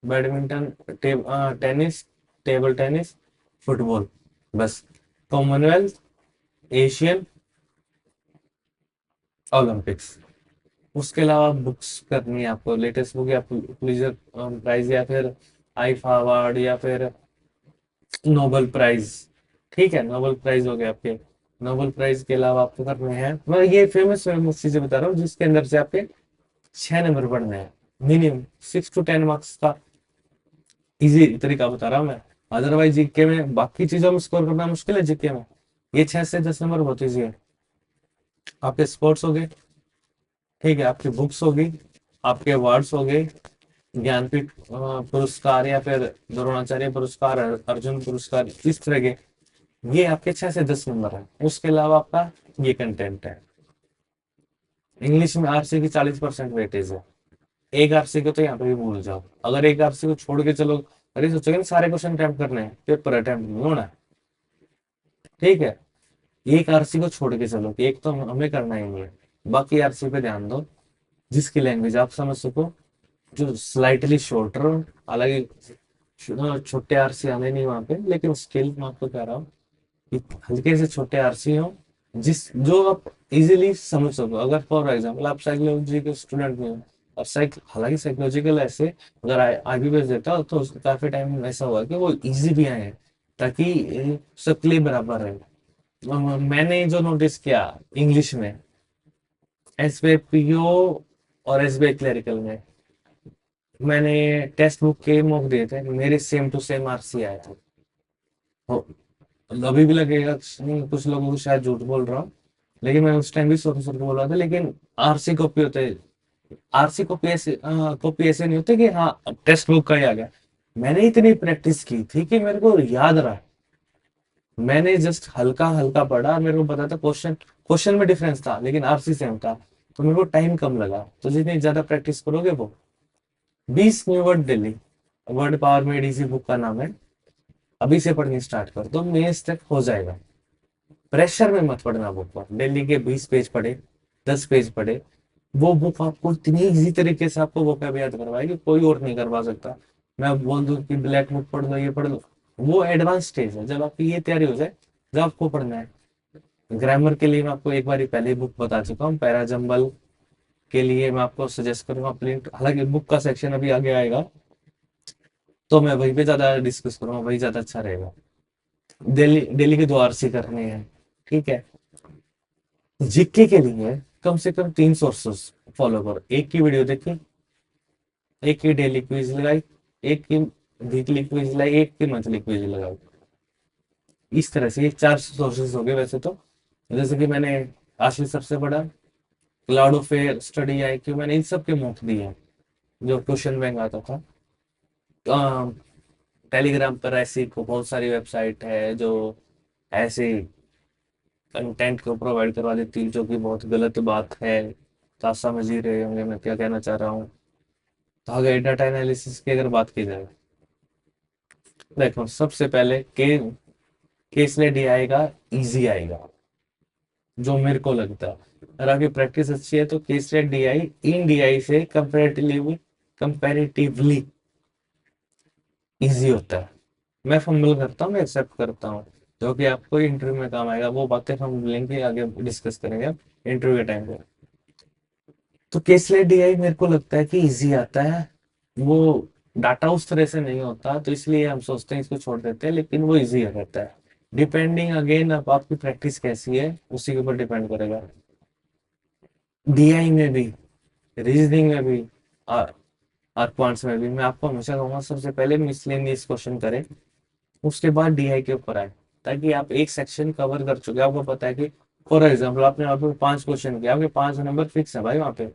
badminton, tennis, table tennis, football, बस। Commonwealth, Asian, Olympics. उसके अलावा बुक्स करनी है आपको, लेटेस्ट बुक या पुलिजर प्राइज या फिर आईफा अवार्ड या फिर नोबल प्राइज, ठीक है, नोबल प्राइज हो गए आपके। नोबल प्राइज के अलावा आपको करने हैं, मैं ये फेमस फेमस चीजें बता रहा हूँ जिसके अंदर से आपके 6 नंबर पढ़ने हैं, मिनिमम 6 to 10 मार्क्स का इजी तरीका बता रहा हूँ मैं। अदरवाइज जीके में बाकी चीजों में स्कोर करना मुश्किल है, जीके में ये 6 से 10 नंबर बहुत ईजी है। आपके स्पोर्ट्स हो गए, ठीक है, आपकी बुक्स होगी, आपके अवार्ड्स हो गए, ज्ञानपीठ पुरस्कार या फिर द्रोणाचार्य पुरस्कार, अर्जुन पुरस्कार, इस तरह के, ये आपके 6 से 10 नंबर है। उसके अलावा आपका ये कंटेंट है, इंग्लिश में आरसी की 40% वेटेज है, एक आरसी को तो यहाँ पे भी भूल जाओ, अगर एक आरसी को छोड़ के चलो, अरे सोचोगे ना सारे क्वेश्चन अटेम्प्ट करने हैं, पेपर अटेम्प्ट नहीं होना है, ठीक है। एक आरसी को छोड़ के चलो कि एक तो हमें करना ही नहीं है, बाकी आरसी पे ध्यान दो, जिसकी लैंग्वेज आप समझ सको, जो स्लाइटली शॉर्टर, हालांकि छोटे आरसी आने नहीं वहां पे, लेकिन स्टिल मैं आपको कह रहा हूँ कि हल्के से छोटे आरसी हो, जिस जो आप इजीली समझ सको। अगर फॉर एग्जांपल आप साइकोलॉजी के स्टूडेंट में हो, और हालांकि साइकोलॉजिकल ऐसे अगर आईबीपीएस देता हो तो काफी टाइम ऐसा हुआ कि वो इजी भी आए हैं, ताकि सबके लिए बराबर है, मैंने जो नोटिस किया इंग्लिश में, एसबीआई पीओ और एसबीआई क्लरिकल में, मैंने टेक्स्ट बुक के मॉक दिए थे, मेरे सेम टू सेम आरसी आए थे। तो अभी भी लगेगा कुछ लोगों को शायद झूठ बोल रहा हूँ, लेकिन मैं उस टाइम भी सोच सोच के बोल रहा था। लेकिन आरसी कॉपी होते, आरसी कॉपी ऐसे नहीं होते कि हाँ टेक्स्ट बुक का ही आ गया। मैंने इतनी प्रैक्टिस की थी कि मेरे को याद रहा। मैंने जस्ट हल्का हल्का पढ़ा, मेरे को पता था क्वेश्चन, क्वेश्चन में डिफरेंस था लेकिन आरसी सेम था। तो मेरे को टाइम कम लगा। तो जितनी ज्यादा प्रैक्टिस करोगे वो 20 new word daily, word power made easy book का नाम है। अभी से पढ़नी स्टार्ट कर तो मेंस तक हो जाएगा। प्रेशर में मत पढ़ना बुक पर, डेली के 20 पेज पढ़े, 10 पेज पढ़े। वो बुक आपको इतनी इजी तरीके से आपको वोकैब याद करवाएगी, कोई और नहीं करवा सकता। मैं बोल दूं कि ब्लैक बुक पढ़ लो, ये पढ़ लो, वो एडवांस स्टेज है। जब आपकी ये तैयारी हो जाए, जब आपको पढ़ना है। ग्रामर के लिए मैं आपको एक बार पहले ही बुक बता चुका हूँ, पैराजम्बल के लिए मैं आपको सजेस्ट करूंगा प्रिंट। हालांकि बुक का सेक्शन अभी आगे आएगा, तो मैं वहीं पे ज्यादा डिस्कस करूंगा, वही ज्यादा अच्छा रहेगा। डेली डेली के 2 आरसी करने हैं, ठीक है। जीके के लिए कम से कम 3 सोर्सेस फॉलो करो। एक की वीडियो देखी, एक की डेली क्विज लगाई, एक की वीकली क्विज लगाई, एक की मंथली क्विज लगाई। इस तरह से ये 4 सोर्सेस हो गए वैसे तो। जैसे कि मैंने आशीष सबसे बड़ा क्लाउड फेयर स्टडी आई क्यों, मैंने इन सब के मौके दिए हैं जो क्वेश्चन बैंक आता था। टेलीग्राम पर ऐसी बहुत सारी वेबसाइट है जो ऐसे कंटेंट को प्रोवाइड करवा देती है, जो कि बहुत गलत बात है। तो आप समझ ही रहे होंगे मैं क्या कहना चाह रहा हूँ। तो अगर डाटा एनालिसिस की अगर बात की जाए, देखो सबसे पहले केस स्टडी आएगा, इजी आएगा जो मेरे को लगता है। अगर आपकी प्रैक्टिस अच्छी है तो केस स्टडी डीआई इन डीआई से कंपैरेटिवली इजी होता है। मैं फंबल करता हूँ, मैं एक्सेप्ट करता हूँ, जो कि आपको इंटरव्यू में काम आएगा। वो बातें हम लेंगे आगे, डिस्कस करेंगे इंटरव्यू के टाइम पे। तो केसलेट डीआई मेरे को लगता है कि इजी आता है। वो डाटा उस तरह से नहीं होता, तो इसलिए हम सोचते हैं इसको छोड़ देते हैं, लेकिन वो इजी रहता है। डिपेंडिंग अगेन अब आपकी प्रैक्टिस कैसी है उसी के ऊपर डिपेंड करेगा। डीआई में भी, रीजनिंग में भी, और क्वांट्स में भी, मैं आपको हमेशा कहूंगा सबसे पहले मिसलेनियस क्वेश्चन करें, उसके बाद डीआई के ऊपर आए। ताकि आप एक सेक्शन कवर कर चुके हैं, आपको पता है कि फॉर एग्जाम्पल आपने वहाँ पे 5 क्वेश्चन किया, आपके 5 नंबर फिक्स है भाई वहाँ पे।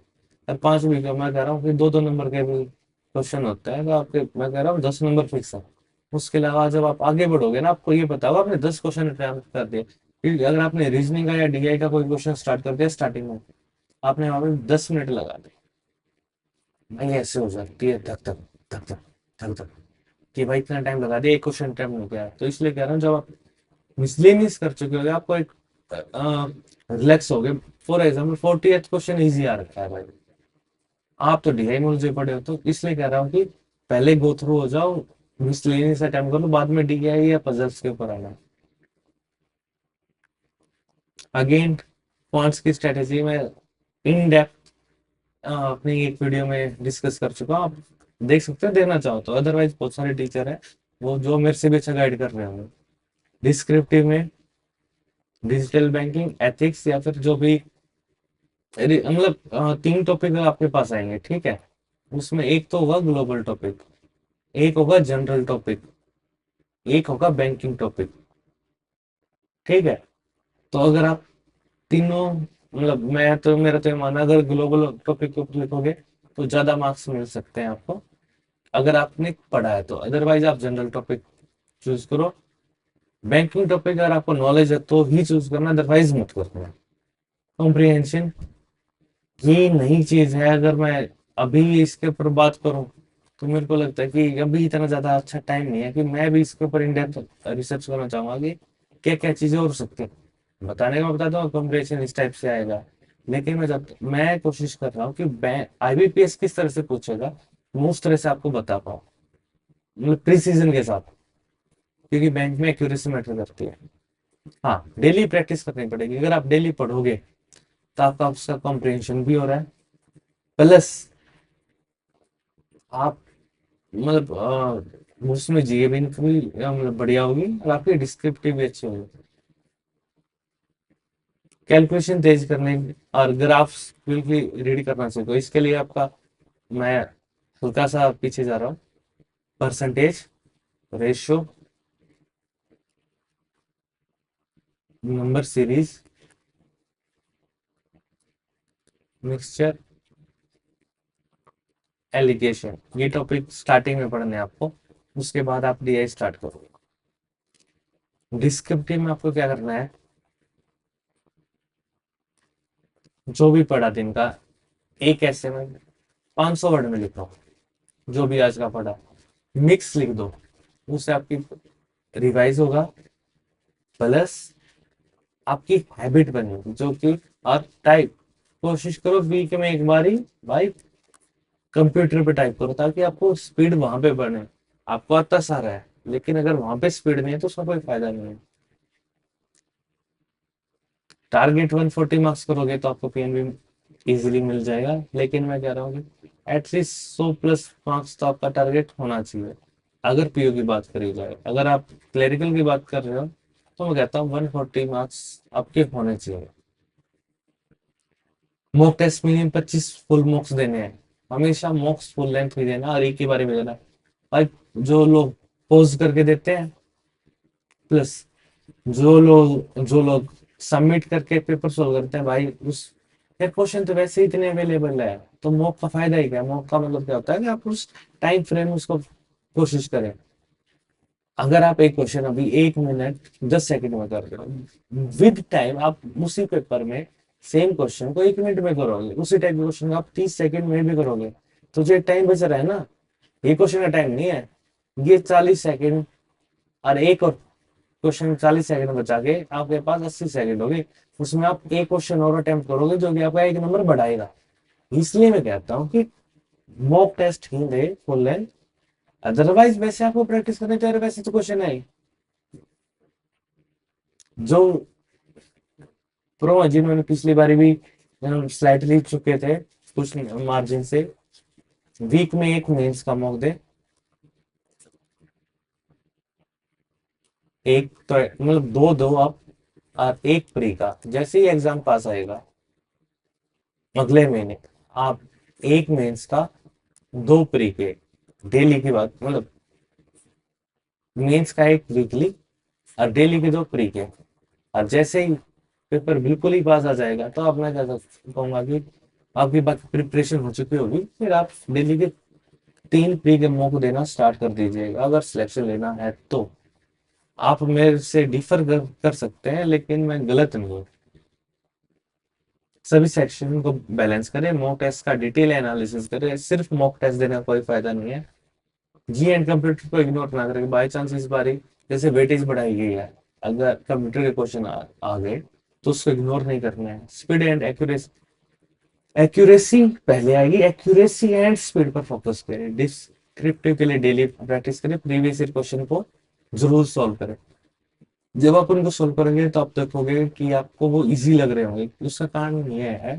और 5 भी क्यों, मैं कह रहा हूँ कि 2-2 नंबर के भी क्वेश्चन होते हैं, तो आपके मैं कह रहा हूँ 10 नंबर फिक्स है। उसके अलावा जब आप आगे बढ़ोगे ना, आपको ये पता होगा आपने 10 क्वेश्चन अटेम्प्ट कर दिए। क्योंकि अगर आपने रीजनिंग का या डीआई का कोई क्वेश्चन स्टार्ट कर दिया स्टार्टिंग में, आपने वहाँ पे 10 मिनट लगा दिए, भाई ऐसे हो जाती है धक धक धक धक धक धक, कि भाई इतना टाइम लगा दिया, एक क्वेश्चन अटेम्प्ट नहीं किया। तो इसलिए कह रहा हूँ जब आप मिसलेनियस कर चुके होगे, आपको एक रिलैक्स हो गए। For example 40th question easy आ रखा है भाई, आप तो डीआई मुझे पढ़े हो, तो इसलिए कह रहा हूँ कि पहले गो थ्रू हो जाओ, मिसलेनियस अटेम्प्ट करो, बाद में डीआई या पजल्स के ऊपर आना। अगेन क्वांट्स की स्ट्रेटेजी में इन डेप्थ अपनी एक वीडियो में डिस्कस कर चुका हूँ, आप देख सकते हो देखना चाहो तो। अदरवाइज बहुत सारे टीचर हैं वो जो मेरे से भी अच्छा गाइड कर रहे होंगे। डिस्क्रिप्टिव में डिजिटल बैंकिंग, एथिक्स, या फिर जो भी मतलब 3 टॉपिक आपके पास आएंगे, ठीक है। उसमें एक तो होगा ग्लोबल टॉपिक, एक होगा जनरल टॉपिक, एक होगा बैंकिंग टॉपिक, ठीक है। तो अगर आप तीनों, मतलब मैं तो मेरा तो ये मानना है, अगर ग्लोबल टॉपिक के ऊपर लिखोगे तो ज्यादा मार्क्स मिल सकते हैं आपको, अगर आपने पढ़ा है तो। अदरवाइज आप जनरल टॉपिक चूज करो। बैंकिंग टॉपिक अगर आपको नॉलेज है तो ही चूज करना, अदरवाइज मत करना। कॉम्प्रिहेंशन ये नई चीज है, अगर मैं अभी इसके ऊपर बात करूं तो मेरे को लगता है कि अभी इतना ज्यादा अच्छा टाइम नहीं है कि मैं भी इसके ऊपर इन डेप्थ रिसर्च करना चाहूंगा कि क्या क्या चीजें हो सकती हैं। बताने का बताता हूँ, कॉम्प्रिहेंशन इस टाइप से आएगा। लेकिन मैं कोशिश कर रहा हूँ कि आईबीपीएस किस तरह से पूछेगा, मैं उस तरह से आपको बता पाऊँ, मतलब प्रिसीजन के साथ। क्योंकि बैंक में एक्यूरेसी मैटर करती है। हाँ, डेली प्रैक्टिस करनी पड़ेगी। अगर आप डेली पढ़ोगे तो आपका उसका कॉम्प्रिहेंशन भी हो रहा है, प्लस आप मतलब उसमें जीए भी मतलब बढ़िया होगी, और आपकी डिस्क्रिप्टिव भी अच्छी होगी। कैलकुलेशन तेज करने और ग्राफ्स बिल्कुल रीड करना चाहिए, तो इसके लिए आपका मैं हल्का सा पीछे जा रहा हूँ। Percentage, ratio, number series, mixture, alligation, ये टॉपिक स्टार्टिंग में पढ़ने हैं आपको। उसके बाद आप डीआई स्टार्ट करोगे। डिस्क्रिप्टिव में आपको क्या करना है, जो भी पढ़ा दिन का एक ऐसे में 500 वर्ड में लिखो, जो भी आज का पढ़ा मिक्स लिख दो, उससे आपकी रिवाइज होगा, प्लस आपकी हैबिट बनेगी जो कि। और टाइप कोशिश करो वीक में एक बार ही भाई कंप्यूटर पे टाइप करो, ताकि आपको स्पीड वहां पे बने। आपको आता सारा है, लेकिन अगर वहां पे स्पीड नहीं है तो उसका कोई फायदा नहीं है। टारगेट 140 मार्क्स करोगे तो आपको पीएनबी इजीली मिल जाएगा, लेकिन मैं कह रहा हूँ कि एटलीस्ट 100 प्लस मार्क्स तो आपका टारगेट होना चाहिए। अगर पीओ की बात करी जाए, अगर आप क्लरिकल की बात कर रहे हो तो मैं कहता हूँ 140 मार्क्स आपके होने चाहिए। Mock test minimum 25 full mocks देने हैं। हमेशा मॉक्स फुल लेंथ ही देना और एक ही बारे में देना। भाई जो लोग पोज करके देते हैं, प्लस जो लोग सबमिट करके पेपर सोल्व करते हैं, भाई उस क्वेश्चन तो वैसे ही इतने अवेलेबल है, तो मॉक का फायदा ही क्या है? मॉक का मतलब क्या होता है कि आप उस टाइम फ्रेम में उसको कोशिश करें। अगर आप एक क्वेश्चन अभी 1 मिनट 10 सेकंड में कर रहे हो, विद टाइम आप उसी पेपर में सेम क्वेश्चन को 1 मिनट में करोगे, उसी टाइप के क्वेश्चन को आप 30 सेकंड में भी करोगे, तो जो टाइम बच रहा है ना, ये क्वेश्चन का टाइम नहीं है, ये 40 सेकंड। और एक और क्वेश्चन 40 सेकंड बचा के आपके पास 80 सेकंड होगी, उसमें आप एक क्वेश्चन और अटेम्प्ट करोगे जो कि आपका एक नंबर बढ़ाएगा। इसलिए मैं कहता हूँ कि मॉक टेस्ट ही दे फुल लेंथ। अदरवाइज वैसे आपको प्रैक्टिस करनी चाहिए, वैसे तो क्वेश्चन है ही। जो प्रो है, जिन्होंने पिछली बारी भी स्लाइटली चुके थे कुछ मार्जिन से, वीक में एक मेंस का मॉक दे, एक तो मतलब दो दो आप, और एक प्री का। जैसे ही एग्जाम पास आएगा अगले महीने, आप एक मेंस का, दो प्री के, डेली की बात मतलब मेंस का एक वीकली और डेली के दो प्री के। और जैसे ही पेपर बिल्कुल ही पास आ जाएगा तो आप, मैं कहूंगा कि आपकी बाकी प्रिपरेशन हो चुकी होगी, फिर आप डेली के 3 प्री के मॉक देना स्टार्ट कर दीजिएगा अगर सिलेक्शन लेना है तो। आप मेरे से डिफर कर सकते हैं, लेकिन मैं गलत नहीं हूँ। सभी सेक्शन को बैलेंस करें, मॉक टेस्ट का डिटेल एनालिसिस करें, सिर्फ मॉक टेस्ट देने का कोई फायदा नहीं है। जी एंड कंप्यूटर को इग्नोर ना करें। बाई चांस इस बारी जैसे वेटेज बढ़ाई गई है, अगर कंप्यूटर के क्वेश्चन आ गए तो उसको इग्नोर नहीं करना है। स्पीड एंड एक्यूरेसी, एक्यूरेसी पहले आएगी, एक्यूरेसी एंड स्पीड पर फोकस करें। डिस्क्रिप्टिव के लिए डेली प्रैक्टिस करें, प्रीवियस ईयर क्वेश्चन को जरूर सॉल्व करें। जब आप उनको सोल्व करेंगे तो आप देखोगे कि आपको वो इजी लग रहे होंगे। उसका कारण ये है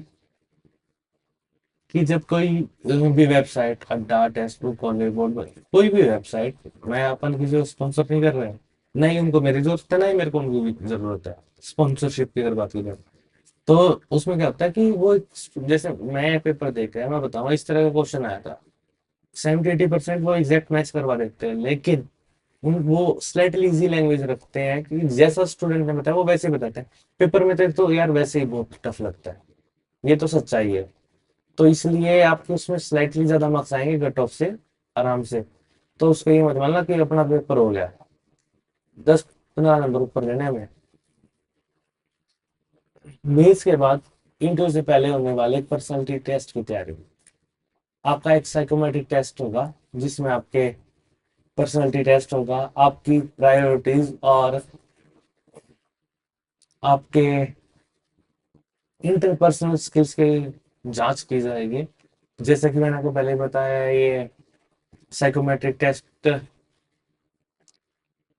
कि जब कोई भी वेबसाइट, अड्डा, टेक्स्ट बुक, कॉलेज बोर्ड, कोई भी वेबसाइट, मैं अपन किसी को स्पॉन्सर नहीं कर रहे हैं, नहीं उनको मेरी जरूरत है, ना ही मेरे को उनको भी जरूरत है स्पॉन्सरशिप की अगर बात की जाए। तो उसमें क्या होता है कि वो, जैसे मैं पेपर देख रहा है, मैं बताऊँ इस तरह का क्वेश्चन आया था, 70-80% वो एग्जैक्ट मैच करवा देते हैं, लेकिन वो स्लाइटली इजी लैंग्वेज रखते हैं कि जैसा स्टूडेंट ने बताया वो वैसे ही बताते हैं। पेपर में तो यार वैसे ही बहुत टफ लगता है, ये तो सच्चाई है। तो इसलिए आपके उसमें स्लाइटली ज्यादा मार्क्स आएंगे कट ऑफ से, आराम से। तो उसको ये मत मानना कि अपना पेपर हो गया, 10-15 नंबर ऊपर लेने में। मेंस के बाद इंटरव्यू से पहले होने वाले पर्सनालिटी टेस्ट की तैयारी। आपका एक साइकोमेट्रिक टेस्ट होगा, जिसमें आपके पर्सनालिटी टेस्ट होगा, आपकी प्रायोरिटीज और आपके इंटरपर्सनल स्किल्स की जांच की जाएगी। जैसे कि मैंने आपको पहले बताया, ये साइकोमेट्रिक टेस्ट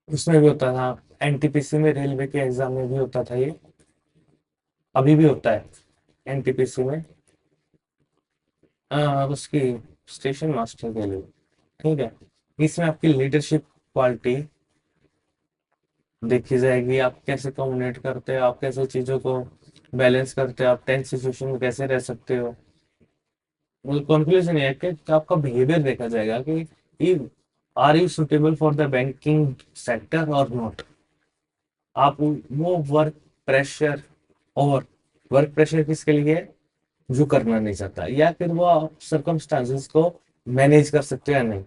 उसमें भी होता था, एनटीपीसी में, रेलवे के एग्जाम में भी होता था ये, अभी भी होता है एनटीपीसी में, उसकी स्टेशन मास्टर के लिए। ठीक है, इसमें आपकी लीडरशिप क्वालिटी देखी जाएगी, आप कैसे कम्युनिकेट करते हैं, आप कैसे चीज़ों को बैलेंस करते हो आप टेंस सिचुएशन में, कैसे रह सकते हो। मतलब कंक्लूजन ये है कि आपका बिहेवियर देखा जाएगा कि are you suitable for the banking sector और नॉट। आप वो प्रेशर और वर्क प्रेशर किसके लिए है, जो करना नहीं चाहता, या फिर वो आप सर्कमस्टांसेस को मैनेज कर सकते हो या नहीं।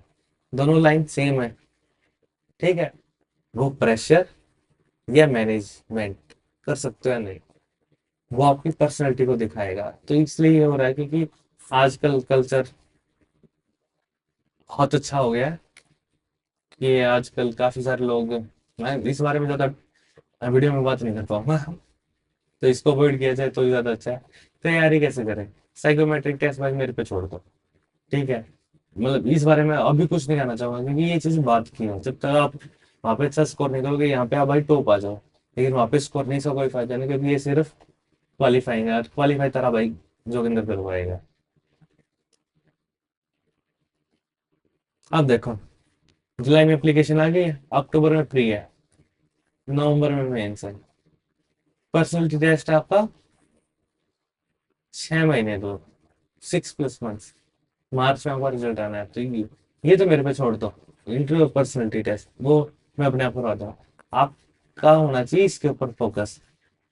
दोनों लाइन सेम है, ठीक है। वो प्रेशर या मैनेजमेंट कर सकते हो या नहीं, वो आपकी पर्सनैलिटी को दिखाएगा। तो इसलिए ये हो रहा है क्योंकि आजकल कल्चर बहुत अच्छा हो गया है कि आजकल काफी सारे लोग, मैं इस बारे में ज्यादा वीडियो में बात नहीं कर पाऊंगा, तो इसको अवॉइड किया जाए तो ही ज्यादा अच्छा है। तैयारी कैसे करें, साइकोमेट्रिक टेस्ट भाई मेरे पे छोड़ दो, ठीक है। मतलब इस बारे में अभी कुछ नहीं कहना चाहूंगा क्योंकि ये चीज बात की है। जब तक आप वहां पे अच्छा स्कोर नहीं करोगे, यहाँ पे आप भाई टॉप आ जाओ, लेकिन वहां पे स्कोर नहीं, इसका कोई फायदा नहीं, क्योंकि ये सिर्फ क्वालिफाइंग है, और क्वालिफाई तरह भाई जोगिंदर करवाएगा। अब देखो, जुलाई में एप्लीकेशन आ गई है, अक्टूबर में प्री है, नवंबर में मेंस है, पर्सनैलिटी टेस्ट आपका 6 महीने दो, 6+ मंथ्स, मार्च में आपका रिजल्ट आना है। तो ये तो मेरे पे छोड़ दो, इंटरव्यू पर्सनैलिटी टेस्ट वो मैं अपने आप करवाता हूँ। आपका होना चाहिए इसके ऊपर फोकस।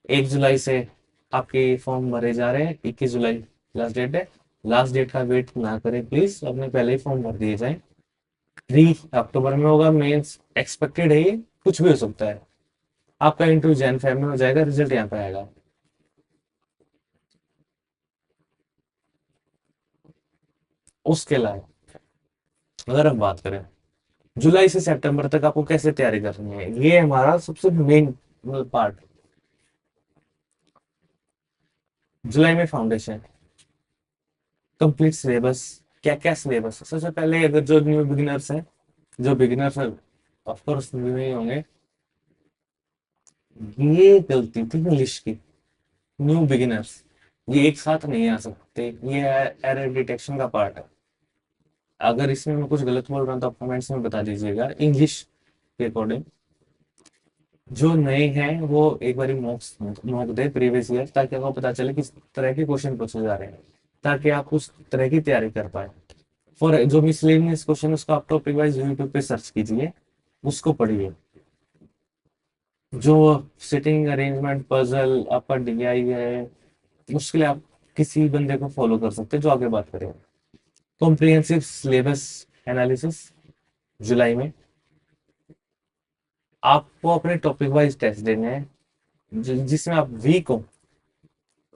1 जुलाई से आपके फॉर्म भरे जा रहे हैं, 21 जुलाई लास्ट डेट है। लास्ट डेट का वेट ना करें प्लीज, अपने पहले ही फॉर्म भर दिए जाए। 3 अक्टूबर में होगा मेंस, एक्सपेक्टेड है ये, कुछ भी हो सकता है। आपका इंटरव्यू जैन फेब में हो जाएगा, रिजल्ट यहाँ पे आएगा। उसके अलावा अगर हम बात करें जुलाई से सितंबर तक आपको कैसे तैयारी करनी है, ये हमारा सबसे मेन पार्ट। जुलाई में फाउंडेशन, कंप्लीट सिलेबस। क्या क्या सिलेबस है, सबसे पहले अगर जो न्यू बिगिनर्स हैं, जो बिगिनर्स है ऑफकोर्स न्यू ही होंगे, ये गलती थी इंग्लिश की। न्यू बिगिनर्स ये एक साथ नहीं आ सकते, ये एरर डिटेक्शन का पार्ट है। अगर इसमें मैं कुछ गलत बोल रहा हूँ तो आप कमेंट्स में बता दीजिएगा। इंग्लिश के अकॉर्डिंग जो नए हैं वो एक बार मॉक्स मॉक दे प्रीवियस ईयर, ताकि आपको पता चले किस तरह के क्वेश्चन पूछे जा रहे हैं, ताकि आप उस तरह की तैयारी कर पाए। फॉर जो मिसलेनियस क्वेश्चन, उसको आप टॉपिक वाइज यूट्यूब पे सर्च कीजिए, उसको पढ़िए। जो सिटिंग अरेंजमेंट पजल आपका डीआई है, उसके लिए आप किसी बंदे को फॉलो कर सकते हैं जो आगे बात करें। कॉम्प्रिहेंसिव सिलेबस एनालिसिस जुलाई में, आपको अपने टॉपिक वाइज टेस्ट देने हैं, जिसमें आप वीक हो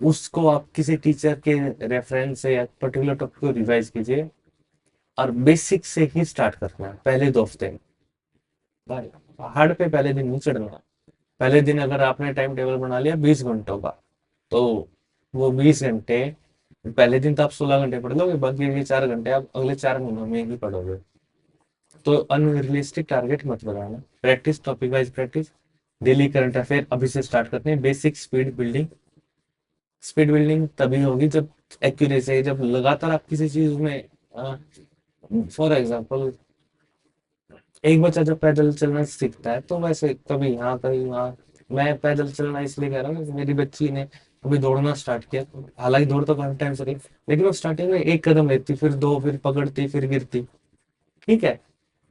उसको आप किसी टीचर के रेफरेंस से या पर्टिकुलर टॉपिक को रिवाइज कीजिए, और बेसिक से ही स्टार्ट करना है पहले 2 हफ्ते में। भाई पहाड़ पे पहले दिन नहीं चढ़ना। पहले दिन अगर आपने टाइम टेबल बना लिया 20 घंटों का, तो वो 20 घंटे, पहले दिन तो आप 16 घंटे पढ़ लोगे, बाकी के 4 घंटे आप अगले 4 महीनों में ही पढ़ोगे। तो अनरियलिस्टिक टारगेट मत बनाना। Practice, topic wise practice, daily current affair अभी से स्टार्ट करते हैं। Basic speed building, speed building तभी होगी जब एक्यूरेसी, जब लगातार आप किसी चीज में, फॉर एग्जाम्पल एक बच्चा जब पैदल चलना सीखता है तो वैसे कभी यहाँ कभी वहाँ, मैं पैदल चलना इसलिए कह रहा हूँ कि मेरी बच्ची ने अभी दौड़ना स्टार्ट किया, हालांकि दौड़ तो काफी टाइम से रही, लेकिन वो स्टार्टिंग में एक कदम लेती, फिर दो, फिर पकड़ती, फिर गिरती, ठीक है।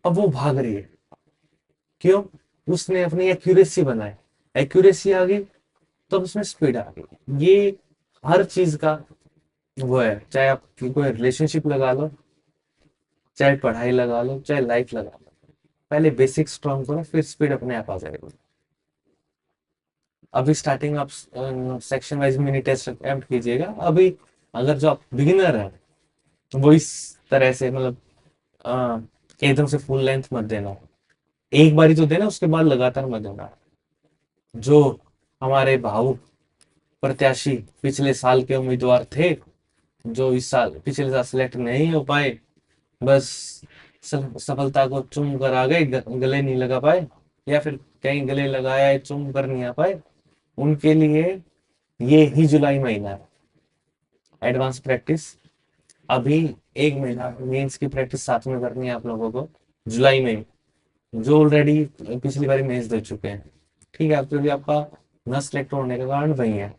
अब वो भाग रही है, क्यों? उसने अपनी एक्यूरेसी बनाई, एक्यूरेसी आ गई, तब उसमें स्पीड आ गई। ये हर चीज का वो है, चाहे आप कोई रिलेशनशिप लगा लो, चाहे पढ़ाई लगा लो, चाहे लाइफ लगा लो, पहले बेसिक स्ट्रॉन्ग करो, फिर स्पीड अपने आप आ जाएगी। अभी स्टार्टिंग में आप section wise mini test attempt कीजिएगा अभी। अगर जो आप बिगिनर है तो वो इस तरह से, मतलब अ, एकदम से फुल लेंथ मत देना, एक बारी तो देना, उसके बाद लगातार मत देना। जो हमारे भावुक प्रत्याशी पिछले साल के उम्मीदवार थे, जो इस साल पिछले साल सिलेक्ट नहीं हो पाए, बस सफलता को चूम कर आ गए, गले नहीं लगा पाए, या फिर कहीं गले लगाया है चूम कर नहीं आ पाए, उनके लिए ये ही जुलाई महीना है एडवांस प्रैक्टिस। अभी 1 महीना मेंस की प्रैक्टिस साथ में करनी है आप लोगों को जुलाई में, जो ऑलरेडी पिछली बार मेंस दे चुके हैं, ठीक है। क्योंकि आपका न सिलेक्ट होने का कारण वही है।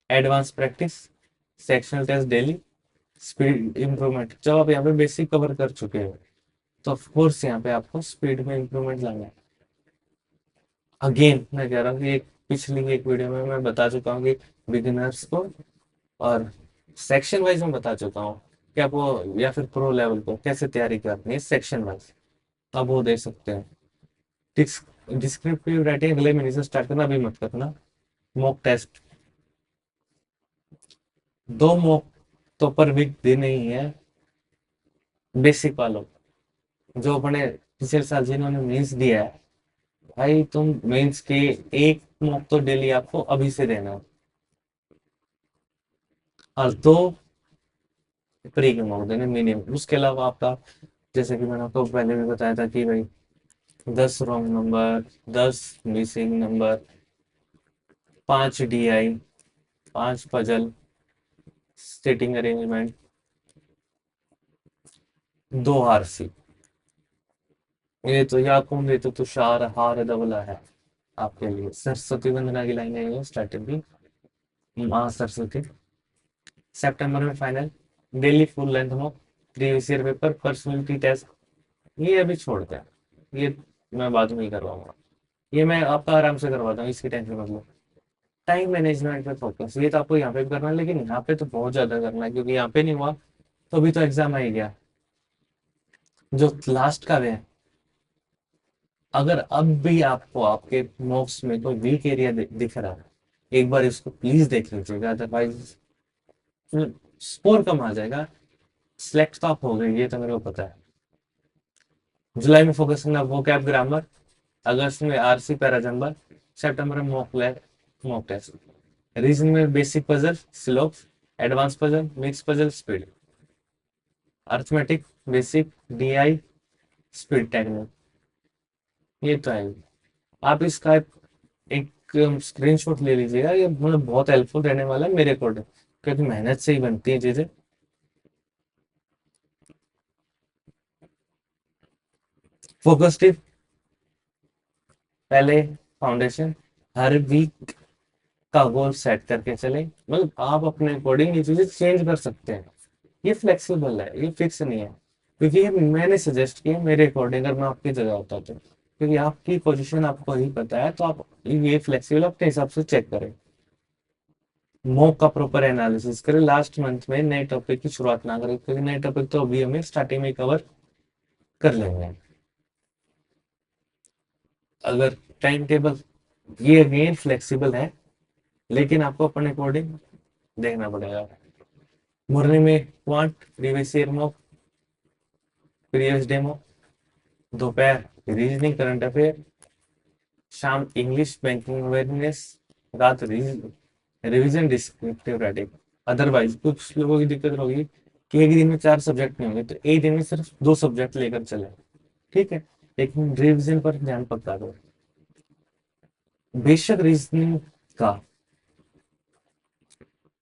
Advance practice, sectional test daily, speed improvement. जब आप यहाँ पे बेसिक कवर कर चुके हो तो ऑफ कोर्स यहाँ पे आपको स्पीड में इम्प्रूवमेंट लाना है। अगेन मैं कह रहा हूँ कि एक पिछली एक वीडियो में मैं बता चुका हूँ कि बिगिनर्स को और सेक्शन वाइज में बता चुका हूँ कि आपको या फिर प्रो लेवल को कैसे तैयारी करनी है सेक्शन वाइज। आप वो देख सकते हैं। डिस्क्रिप्टिव राइटिंग अगले महीने से स्टार्ट करना, अभी मत करना। मॉक टेस्ट, 2 मॉक तो पर वीक देने ही है बेसिक वालों को। जो अपने पिछले साल जिन्होंने मेंस दिया है, भाई तुम मेंस के एक मॉक तो डेली आपको अभी से देना है, और 2 प्री के मॉक देने मिनिमम। उसके अलावा आपका, जैसे कि मैंने आपको पहले भी बताया था कि भाई 10 wrong number, 10 missing number, 5 DI, 5 puzzle, स्टेटिंग arrangement, 2 RC। ये तो या कौन, ये तो तुषार हार दबला है आपके लिए। सरस्वती वंदना की लाइन है ये स्टार्टिंग की, माँ सरस्वती। सितंबर में final, daily full length mock, previous year paper, personality test. ये अभी छोड़ते हैं, ये मैं बाद में ही करवाऊंगा। ये मैं आपका आराम से करवाता हूँ, इसकी टेंशन मत लो। टाइम मैनेजमेंट पे फोकस, ये तो आपको यहाँ पे भी करना है, लेकिन यहाँ पे तो बहुत ज्यादा करना है, क्योंकि यहाँ पे नहीं हुआ तो अभी तो एग्जाम आ ही गया जो लास्ट का है। अगर अब भी आपको आपके नोट्स में कोई वीक एरिया दिख रहा है, एक बार इसको प्लीज देख लीजिएगा, अदरवाइज स्कोर कम आ जाएगा। सिलेक्ट तो आप हो गए, ये तो मेरे को पता है। जुलाई में फोकस करना वो कैप ग्रामर, अगस्त में RC पैराजम्बल, सितंबर में मॉक टेस्ट। रीजन में basic puzzle, slopes, advance puzzle, mix puzzle, speed, arithmetic, basic, DI, speed technique. ये तो है। आप इसका एक स्क्रीनशॉट ले लीजिएगा, ये मतलब बहुत हेल्पफुल रहने वाला है मेरे अकॉर्डिंग, क्योंकि मेहनत से ही बनती है चीजें। फोकस टिप, पहले फाउंडेशन, हर वीक का गोल सेट करके चले। मतलब आप अपने अकॉर्डिंग ये चीजें चेंज कर सकते हैं, ये फ्लेक्सिबल है, ये फिक्स नहीं है। क्योंकि ये मैंने सजेस्ट किया मेरे अकॉर्डिंग, अगर मैं आपकी जगह होता तो, क्योंकि आपकी पोजीशन आपको ही पता है, तो आप ये फ्लेक्सिबल अपने हिसाब से चेक करें। मॉक का प्रॉपर एनालिसिस करें, लास्ट मंथ में नए टॉपिक की शुरुआत ना करें, क्योंकि नए टॉपिक तो अभी हमें स्टार्टिंग में कवर कर लेंगे। अगर टाइम टेबल, ये अगेन फ्लेक्सिबल है, लेकिन आपको अपने अकॉर्डिंग देखना पड़ेगा। मॉर्निंग में quant, previous year mock, previous demo, दोपहर रीजनिंग करंट अफेयर, शाम इंग्लिश बैंकिंग अवेयरनेस, रात रिवीजन डिस्क्रिप्टिव राइटिंग। अदरवाइज कुछ लोगों की दिक्कत होगी कि एक दिन में 4 सब्जेक्ट नहीं होंगे, तो एक दिन में सिर्फ 2 सब्जेक्ट लेकर चले, ठीक है, लेकिन रिवीजन पर ध्यान पक्का दो। बेशक रीजनिंग का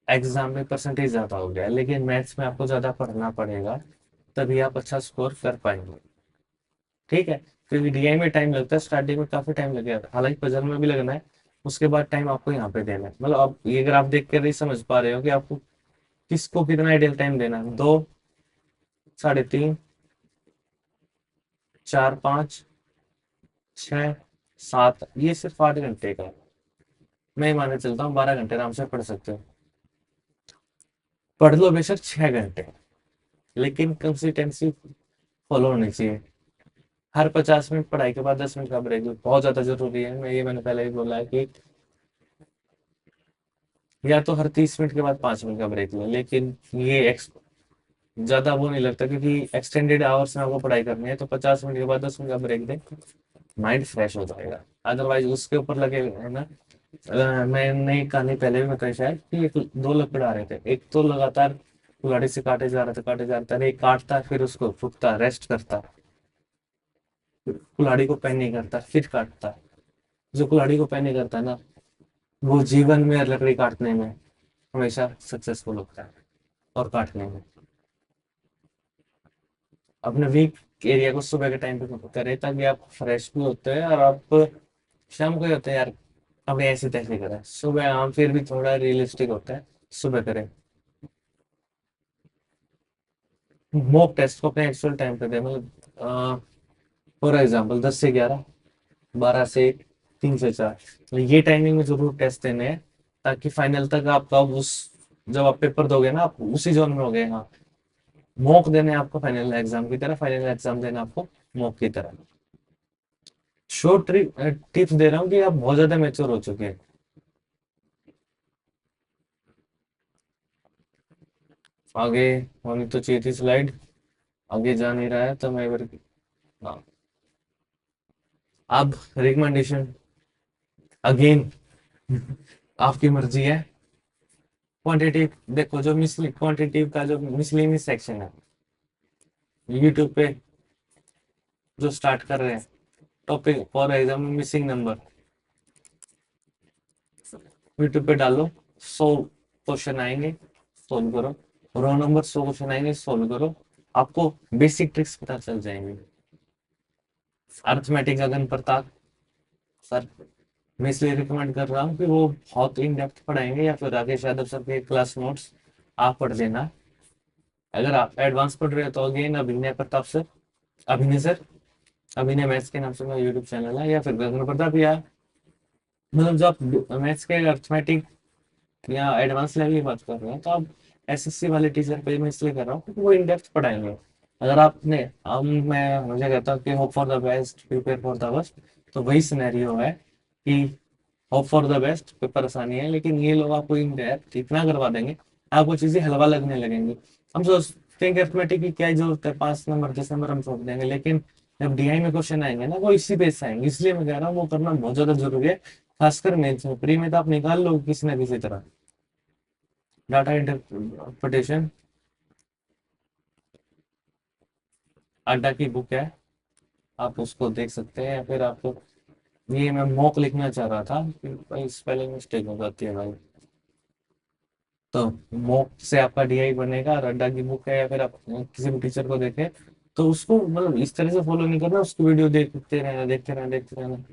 एग्जाम में परसेंटेज ज्यादा हो गया है, लेकिन मैथ्स में आपको ज्यादा पढ़ना पड़ेगा, तभी आप अच्छा स्कोर कर पाएंगे, ठीक है। क्योंकि DI में टाइम लगता है, स्टार्टिंग में काफी टाइम लगेगा, हालांकि पजल में भी लगना है। उसके बाद टाइम आपको यहाँ पे देना है। मतलब आप ये अगर आप देख कर नहीं समझ पा रहे हो कि आपको किसको कितना आइडियल टाइम देना है, 2, 3.5, 4, 5, 6, 7, ये सिर्फ 8 घंटे का है। मैं ही माने चलता हूँ 12 घंटे आराम से पढ़ सकते हो। पढ़ लो बेशक 6 घंटे, लेकिन कंसिस्टेंसी फॉलो होनी चाहिए। हर 50 मिनट पढ़ाई के बाद 10 मिनट का ब्रेक बहुत ज्यादा जरूरी है। मैंने पहले भी बोला है कि या तो हर 30 मिनट के बाद 5 मिनट का ब्रेक लो, लेकिन ये ज्यादा वो नहीं लगता, क्योंकि एक्सटेंडेड आवर्स में आपको पढ़ाई करनी है, तो 50 मिनट के बाद 10 मिनट का ब्रेक दें, माइंड फ्रेश हो जाएगा। अदरवाइज उसके ऊपर लगे है ना। मैंने एक कहानी पहले भी बताई शायद, कि एक 2 लकड़ आ रहे थे, एक तो लगातार कुल्हाड़ी से काटे जा रहा था, काटे जा रहा था, एक काटता फिर उसको फूकता, रेस्ट करता, कुल्हाड़ी को पेन नहीं करता, फिर काटता। जो कुल्हाड़ी को पेन नहीं करता ना, वो जीवन में लकड़ी काटने में हमेशा सक्सेसफुल होता है, और काटने में। अपने वीक एरिया को सुबह के टाइम पे करें, ताकि आप फ्रेश भी होते हैं, और आप शाम को ही होते हैं यार, अब ऐसे तैसे करें सुबह, हम फिर भी थोड़ा रियलिस्टिक होता है, सुबह करें। मॉक टेस्ट को अपने एक्चुअल टाइम पे दें, मतलब फॉर एग्जाम्पल 10 से 11, 12 से 3 से 4, तो ये टाइमिंग में जरूर टेस्ट देने हैं, ताकि फाइनल तक आपका उस, जब आप पेपर दोगे ना आप उसी जोन में हो गए। हाँ, मॉक देने आपको फाइनल एग्जाम की तरह, फाइनल एग्जाम देना आपको मॉक की तरह। शॉर्ट टिप्स दे रहा हूँ कि आप बहुत ज्यादा मैच्योर हो चुके हैं। आगे होनी तो चाहिए थी स्लाइड, आगे जा नहीं रहा है तो मैं इधर। हाँ, अब रिकमेंडेशन अगेन आपकी मर्जी है। क्वांटिटेटिव देखो, जो मिसली क्वांटिटेटिव का जो मिसलेनियस सेक्शन है यूट्यूब पे, जो स्टार्ट कर रहे हैं topic for example missing number, YouTube पे डालो, 100 क्वेश्चन आएंगे, सोल्व करो। रो नंबर 100 क्वेश्चन आएंगे, सोल्व करो। आपको बेसिक ट्रिक्स पता चल जाएंगे। अर्थमेटिक गगन प्रताप सर, मैं इसलिए रिकमेंड कर रहा हूँ कि वो बहुत इन डेप्थ पढ़ाएंगे, या फिर राकेश यादव सर के क्लास नोट्स आप पढ़ लेना। अगर आप एडवांस पढ़ रहे हो तो अगेन अभिनय प्रताप सर, अभिनय सर, अभिनय मैथ्स के नाम से मेरा यूट्यूब चैनल है, या फिर गगन प्रताप, या मतलब जो आप मैथ्स के अर्थमेटिक या एडवांस लेवल की बात कर रहे हैं तो आप एसएससी वाले टीचर पे मैं इसलिए कर रहा हूँ क्योंकि वो इन डेप्थ पढ़ाएंगे। अगर आपने, हम मैं मुझे कहता हूँ कि hope for the best prepare for the worst, तो वही सिनेरियो है कि hope for the best paper आसानी है, लेकिन ये लोग आपको इन डेप्थ इतना करवा देंगे, आपको चीजें हलवा लगने लगेंगी। हम सोचते हैं कि अर्थमेटिक की क्या जरूरत है, 5 नंबर 10 नंबर हम छोड़ देंगे, लेकिन जब डीआई में क्वेश्चन आएंगे ना वो इसी बेस से आएंगे, इसलिए मैं कह रहा हूँ वो करना बहुत ज्यादा जरूरी है। खासकर मेन्स में, प्री में तो आप निकाल लो किसी ना किसी तरह। डाटा इंटरप्रिटेशन अड्डा की बुक है, आप उसको देख सकते हैं, या फिर आपको, ये मैं मॉक लिखना चाह रहा था कि भाई स्पेलिंग मिस्टेक हो जाती है भाई, तो मॉक से आपका डीआई बनेगा। और अड्डा की बुक है, या फिर आप किसी भी टीचर को देखें, तो उसको मतलब इस तरह से फॉलो नहीं करना, उसकी वीडियो देखते रहना, देखते रहना, देखते रहना।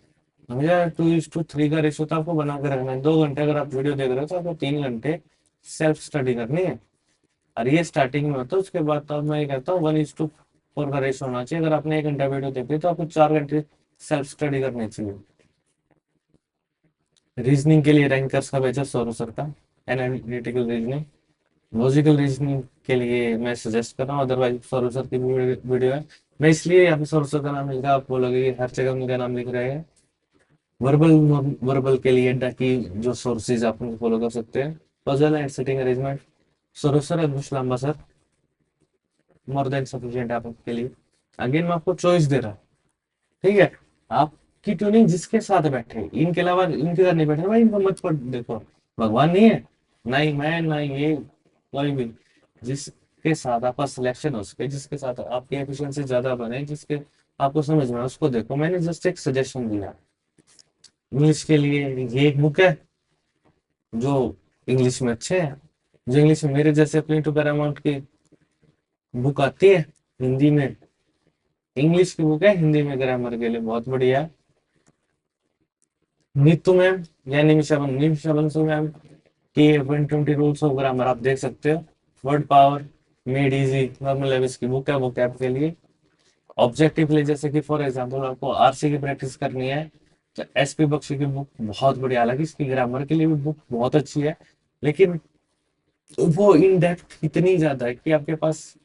भैया 2:3 का रेशो तो आपको बना के रखना है। 2 घंटे अगर आप वीडियो देख रहे हो तो आपको 3 घंटे सेल्फ स्टडी करनी है। और ये स्टार्टिंग में होता है, उसके बाद तो अब मैं ये कहता हूँ 1:4 का रेशो होना चाहिए। अगर आपने 1 घंटा वीडियो देखी तो आपको 4 घंटे सेल्फ स्टडी करनी चाहिए। रीजनिंग के लिए रैंकर्स का बैच है 100 सर का, एनालिटिकल रीजनिंग। लॉजिकल रीजनिंग के लिए मैं सजेस्ट कर रहा हूँ, अदरवाइज 100 सर की वीडियो है। मैं इसलिए यहाँ पे 100 सर का नाम लिख रहा, आप बोलोगे कि हर जगह मेरा नाम लिख रहे हैं। वर्बल, वर्बल के लिए अड्डा की जो सोर्सेज आप फॉलो कर सकते हैं, puzzle and sitting arrangement, 100 sir, Abdul Lamba sir, more than sufficient आपके लिए। अगेन मैं आपको चॉइस दे रहा हूँ, ठीक है। आपकी ट्यूनिंग जिसके साथ बैठे, इनके अलावा इनके साथ नहीं बैठे भाई, इनको मत पढ़ देखो। भगवान नहीं है, ना ही मैं, ना ही ये, कोई भी। जिसके साथ आपका सिलेक्शन हो सके, जिसके साथ आपकी एफिशिएंसी ज्यादा बने, जिसके आपको समझ में आए, उसको देखो। मैंने जस्ट एक सजेशन दिया। इंग्लिश के लिए ये एक बुक है जो इंग्लिश में अच्छे है, जो इंग्लिश में मेरे जैसे प्रिंट टू पैरामाउंट की बुक आती है हिंदी में, इंग्लिश की बुक है हिंदी में ग्रामर के लिए बहुत बढ़िया है। नीतू मैम या निमिषा बंसु मैम की 120 रूल्स ऑफ ग्रामर आप देख सकते हो। Word power made easy normal language की बुक है वो कैप के लिए। ऑब्जेक्टिव ले, जैसे कि फॉर एग्जांपल आपको आरसी की प्रैक्टिस करनी है, तो एसपी बख्शी की बुक बहुत बढ़िया, हालांकि इसकी ग्रामर के लिए भी बुक बहुत अच्छी है, लेकिन वो इन डेप्थ इतनी ज्यादा है कि आपके पास,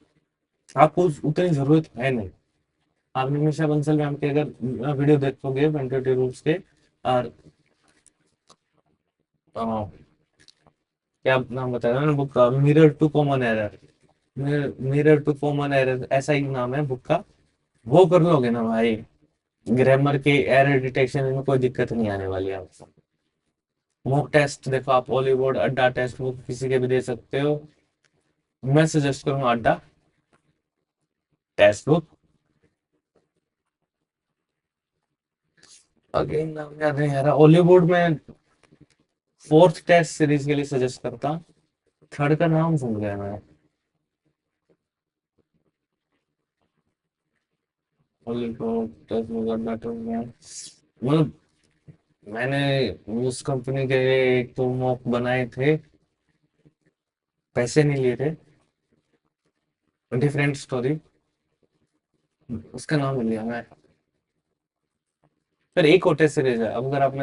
आपको उतनी जरूरत है नहीं। आप निमिषा बंसल मैम के अगर वीडियो देखोगे 120 रूल्स के, और क्या नाम बताया मैंने बुक का, mirror to common error, mirror to common error ऐसा ही नाम है बुक का। वो कर लोगे ना भाई, ग्रामर के एरर डिटेक्शन में कोई दिक्कत नहीं आने वाली है आपको। मॉक टेस्ट देखो, आप हॉलीवुड अड्डा टेस्ट बुक किसी के भी दे सकते हो। मैं सजेस्ट करूंगा अड्डा टेस्ट बुक। अगेन नाम याद नहीं आ रहा, हॉलीवुड में फोर्थ टेस्ट सीरीज के लिए सजेस्ट करता। थर्ड का नाम भूल गया मैं। हॉलीवुड टेस्ट बुक अड्डा टेस्ट, मतलब मैंने उस कंपनी के लिए एक तो मॉक बनाए थे, पैसे नहीं लिए थे। Different story. उसका नाम भूल गया मैं। फिर एक होटे सीरीज है, अब अगर आप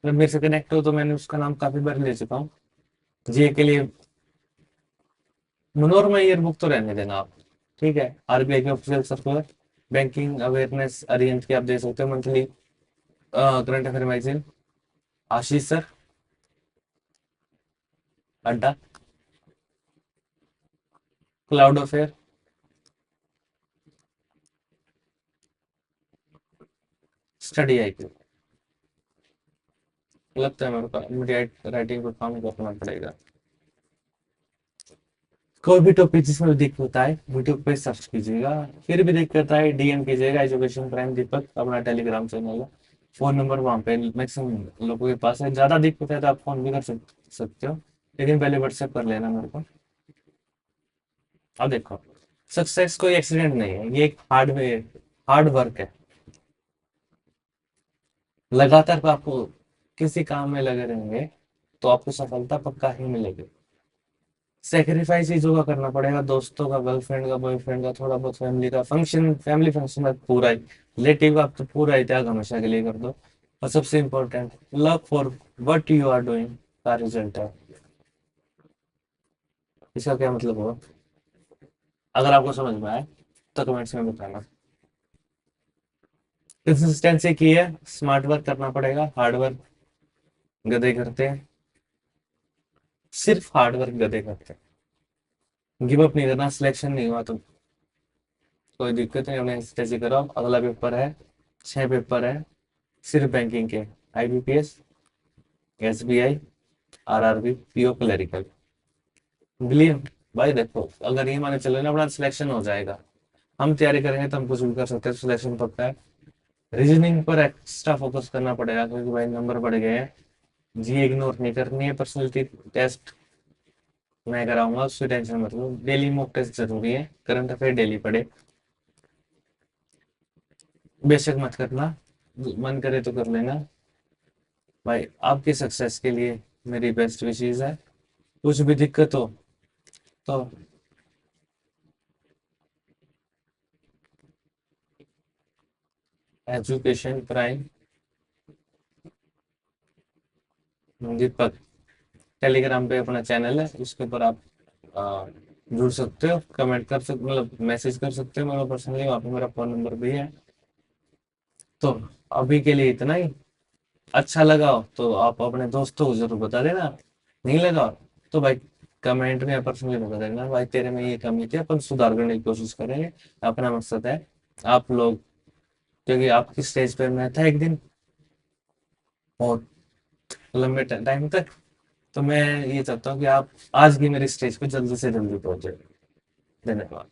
मेरे से कनेक्ट हो तो मैंने उसका नाम काफी बार ले चुका हूँ। जीए के लिए मनोरमा ईयर बुक तो रहने देना आप। ठीक है, आरबीआई के official circular, banking awareness Arihant की आप दे सकते हो मंथली करंट अफेयर मैगजीन। आशीष सर, अड्डा, cloud affair, study I Q. लगता है मेरे को मुझे राइटिंग पे काम करना पड़ेगा। कोई भी टॉपिक जिसमें दिक्कत होता है यूट्यूब पे सर्च कीजिएगा। फिर भी दिक्कत आए डीएम कीजिएगा, एजुकेशन प्राइम दीपक अपना टेलीग्राम चैनल है। फोन नंबर वहाँ पे मैक्सिमम लोगों के पास है, ज्यादा दिक्कत है तो आप फोन भी कर सकते हो, लेकिन पहले व्हाट्सएप कर लेना मेरे को। अब देखो, सक्सेस कोई एक्सीडेंट नहीं है, ये एक हार्डवेयर हार्ड वर्क है। लगातार आपको किसी काम में लगे रहेंगे तो आपको सफलता पक्का ही मिलेगी। सेक्रीफाइस चीजों का करना पड़ेगा, दोस्तों का, गर्लफ्रेंड का, बॉयफ्रेंड का, थोड़ा बहुत फैमिली का फंक्शन, फैमिली फंक्शन का पूरा ही, रिलेटिव का तो पूरा ही त्याग हमेशा के लिए कर दो। और सबसे important, love for what you are doing का रिजल्ट है। इसका क्या मतलब हुआ? अगर आपको समझ में आए तो कमेंट्स में बताना। कंसिस्टेंसी की है, स्मार्ट वर्क करना पड़ेगा, हार्ड वर्क गधे करते हैं। सिर्फ हार्ड वर्क गधे करते हैं। गिव अप नहीं करना, सिलेक्शन नहीं हुआ तो कोई दिक्कत नहीं, उन्हें जैसे करो। अगला पेपर है, 6 पेपर है सिर्फ बैंकिंग के, IBPS, SBI, RRB, PO, clerical. Believe भाई, देखो अगर ये माने चलो ना अपना सिलेक्शन हो जाएगा, हम तैयारी करेंगे तो हम कुछ भी कर सकते हैं, सिलेक्शन पक्का है। रीजनिंग पर एक्स्ट्रा फोकस करना पड़ेगा क्योंकि भाई नंबर बढ़ गए हैं। जी इग्नोर नहीं करनी है, पर्सनैलिटी टेस्ट मैं कराऊंगा, उसकी टेंशन मत लो। डेली मॉक टेस्ट जरूरी है, करंट अफेयर डेली पढ़े, बेशक मत करना, मन करे तो कर लेना। भाई आपकी सक्सेस के लिए मेरी बेस्ट विशेष है। कुछ भी दिक्कत हो तो एजुकेशन प्राइम दीपक टेलीग्राम पे अपना चैनल है, उसके ऊपर आप आ, जुड़ सकते हो, कमेंट कर सकते, मतलब मैसेज कर सकते हो मेरा पर्सनली, वहाँ पे मेरा फोन नंबर भी है। तो अभी के लिए इतना ही। अच्छा लगा हो तो आप अपने दोस्तों को जरूर बता देना, नहीं लगा तो भाई कमेंट में पर्सनली बता देना, भाई तेरे में ये कमी थी, अपन सुधार करने की कोशिश करेंगे। अपना मकसद है आप लोग, क्योंकि आपकी स्टेज पे मैं था एक दिन बहुत लंबे टाइम तक, तो मैं ये चाहता हूँ कि आप आज की मेरी स्टेज पे जल्दी से जल्दी पहुंचे। धन्यवाद।